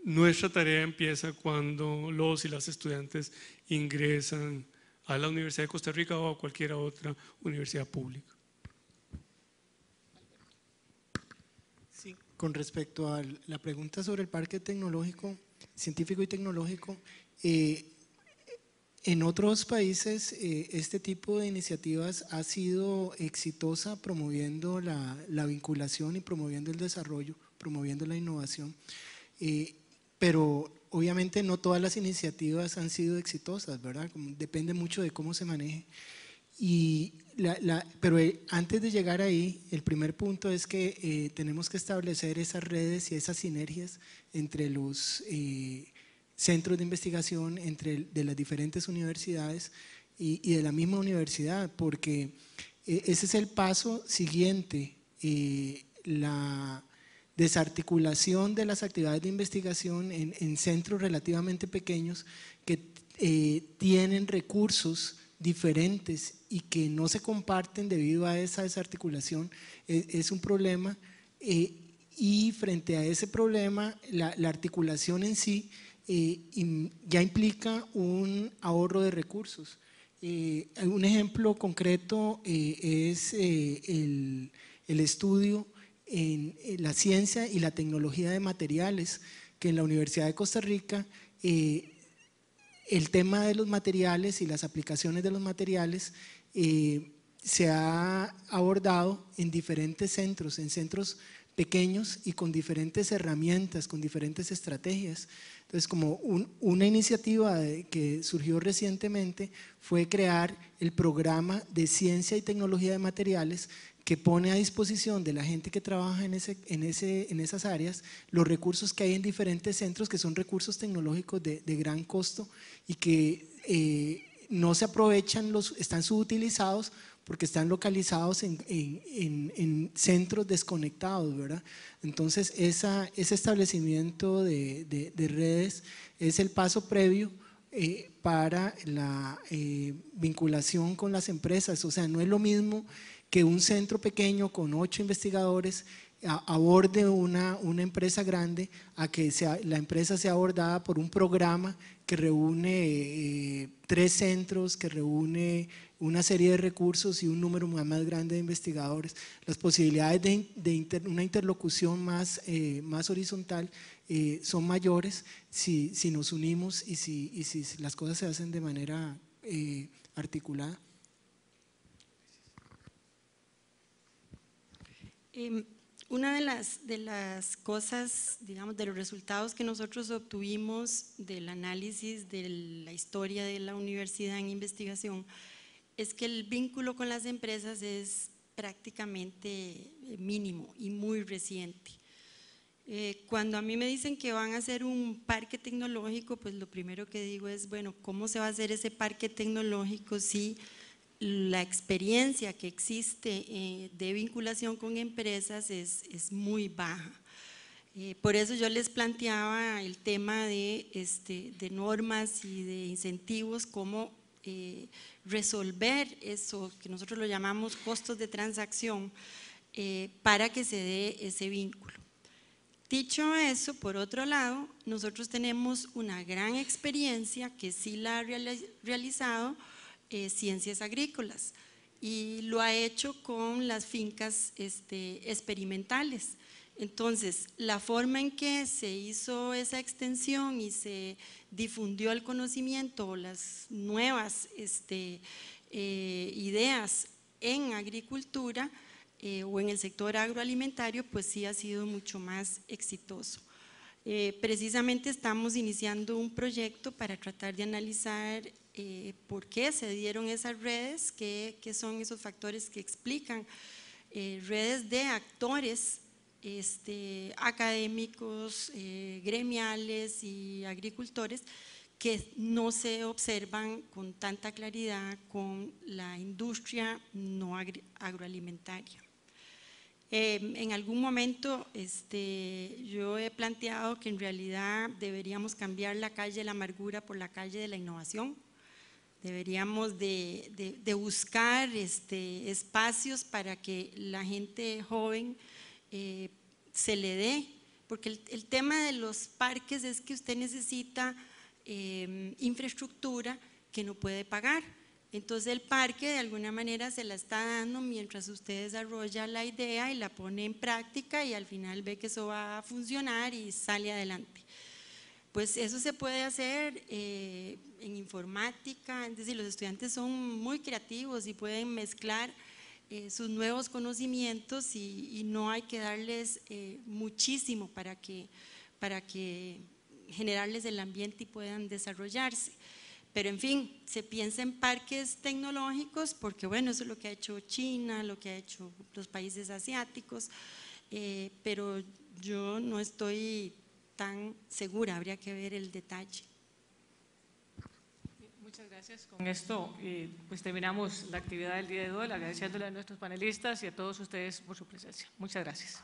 nuestra tarea empieza cuando los y las estudiantes ingresan a la Universidad de Costa Rica o a cualquier otra universidad pública. Sí, con respecto a la pregunta sobre el parque tecnológico, científico y tecnológico, en otros países este tipo de iniciativas ha sido exitosa promoviendo la vinculación y promoviendo el desarrollo, promoviendo la innovación, pero obviamente no todas las iniciativas han sido exitosas, ¿verdad? Depende mucho de cómo se maneje. Pero antes de llegar ahí, el primer punto es que tenemos que establecer esas redes y esas sinergias entre los centros de investigación, de las diferentes universidades y de la misma universidad, porque ese es el paso siguiente, la desarticulación de las actividades de investigación en centros relativamente pequeños que tienen recursos diferentes y que no se comparten debido a esa desarticulación, es un problema, y frente a ese problema la articulación en sí ya implica un ahorro de recursos. Un ejemplo concreto es el estudio en la ciencia y la tecnología de materiales, que en la Universidad de Costa Rica el tema de los materiales y las aplicaciones de los materiales se ha abordado en diferentes centros, en centros pequeños y con diferentes herramientas, con diferentes estrategias. Entonces, como una iniciativa que surgió recientemente fue crear el programa de ciencia y tecnología de materiales, que pone a disposición de la gente que trabaja en esas áreas los recursos que hay en diferentes centros, que son recursos tecnológicos de gran costo y que no se aprovechan, están subutilizados porque están localizados en centros desconectados, ¿verdad? Entonces ese establecimiento de redes es el paso previo para la vinculación con las empresas. O sea, no es lo mismo que un centro pequeño con 8 investigadores aborde una empresa grande, a que la empresa sea abordada por un programa que reúne 3 centros, que reúne una serie de recursos y un número más grande de investigadores. Las posibilidades de una interlocución más horizontal son mayores si nos unimos y si las cosas se hacen de manera articulada. Una de las cosas, digamos, de los resultados que nosotros obtuvimos del análisis de la historia de la universidad en investigación es que el vínculo con las empresas es prácticamente mínimo y muy reciente. Cuando a mí me dicen que van a hacer un parque tecnológico, pues lo primero que digo es, bueno, ¿cómo se va a hacer ese parque tecnológico si la experiencia que existe de vinculación con empresas es muy baja? Por eso yo les planteaba el tema de normas y de incentivos, cómo resolver eso que nosotros lo llamamos costos de transacción para que se dé ese vínculo. Dicho eso, por otro lado, nosotros tenemos una gran experiencia que sí la ha realizado Ciencias Agrícolas, y lo ha hecho con las fincas experimentales. Entonces, la forma en que se hizo esa extensión y se difundió el conocimiento o las nuevas ideas en agricultura o en el sector agroalimentario, pues sí ha sido mucho más exitoso. Precisamente estamos iniciando un proyecto para tratar de analizar por qué se dieron esas redes, qué son esos factores que explican redes de actores académicos, gremiales y agricultores que no se observan con tanta claridad con la industria no agroalimentaria. En algún momento yo he planteado que en realidad deberíamos cambiar la calle de la amargura por la calle de la innovación. Deberíamos de buscar espacios para que la gente joven se le dé, porque el tema de los parques es que usted necesita infraestructura que no puede pagar. Entonces el parque de alguna manera se la está dando mientras usted desarrolla la idea y la pone en práctica, y al final ve que eso va a funcionar y sale adelante. Pues eso se puede hacer en informática, es decir, los estudiantes son muy creativos y pueden mezclar sus nuevos conocimientos y no hay que darles muchísimo para que generarles el ambiente y puedan desarrollarse. Pero en fin, se piensa en parques tecnológicos porque bueno, eso es lo que ha hecho China, lo que ha hecho los países asiáticos, pero yo no estoy tan segura, habría que ver el detalle. Muchas gracias. Con esto pues terminamos la actividad del día de hoy, agradeciéndole a nuestros panelistas y a todos ustedes por su presencia. Muchas gracias.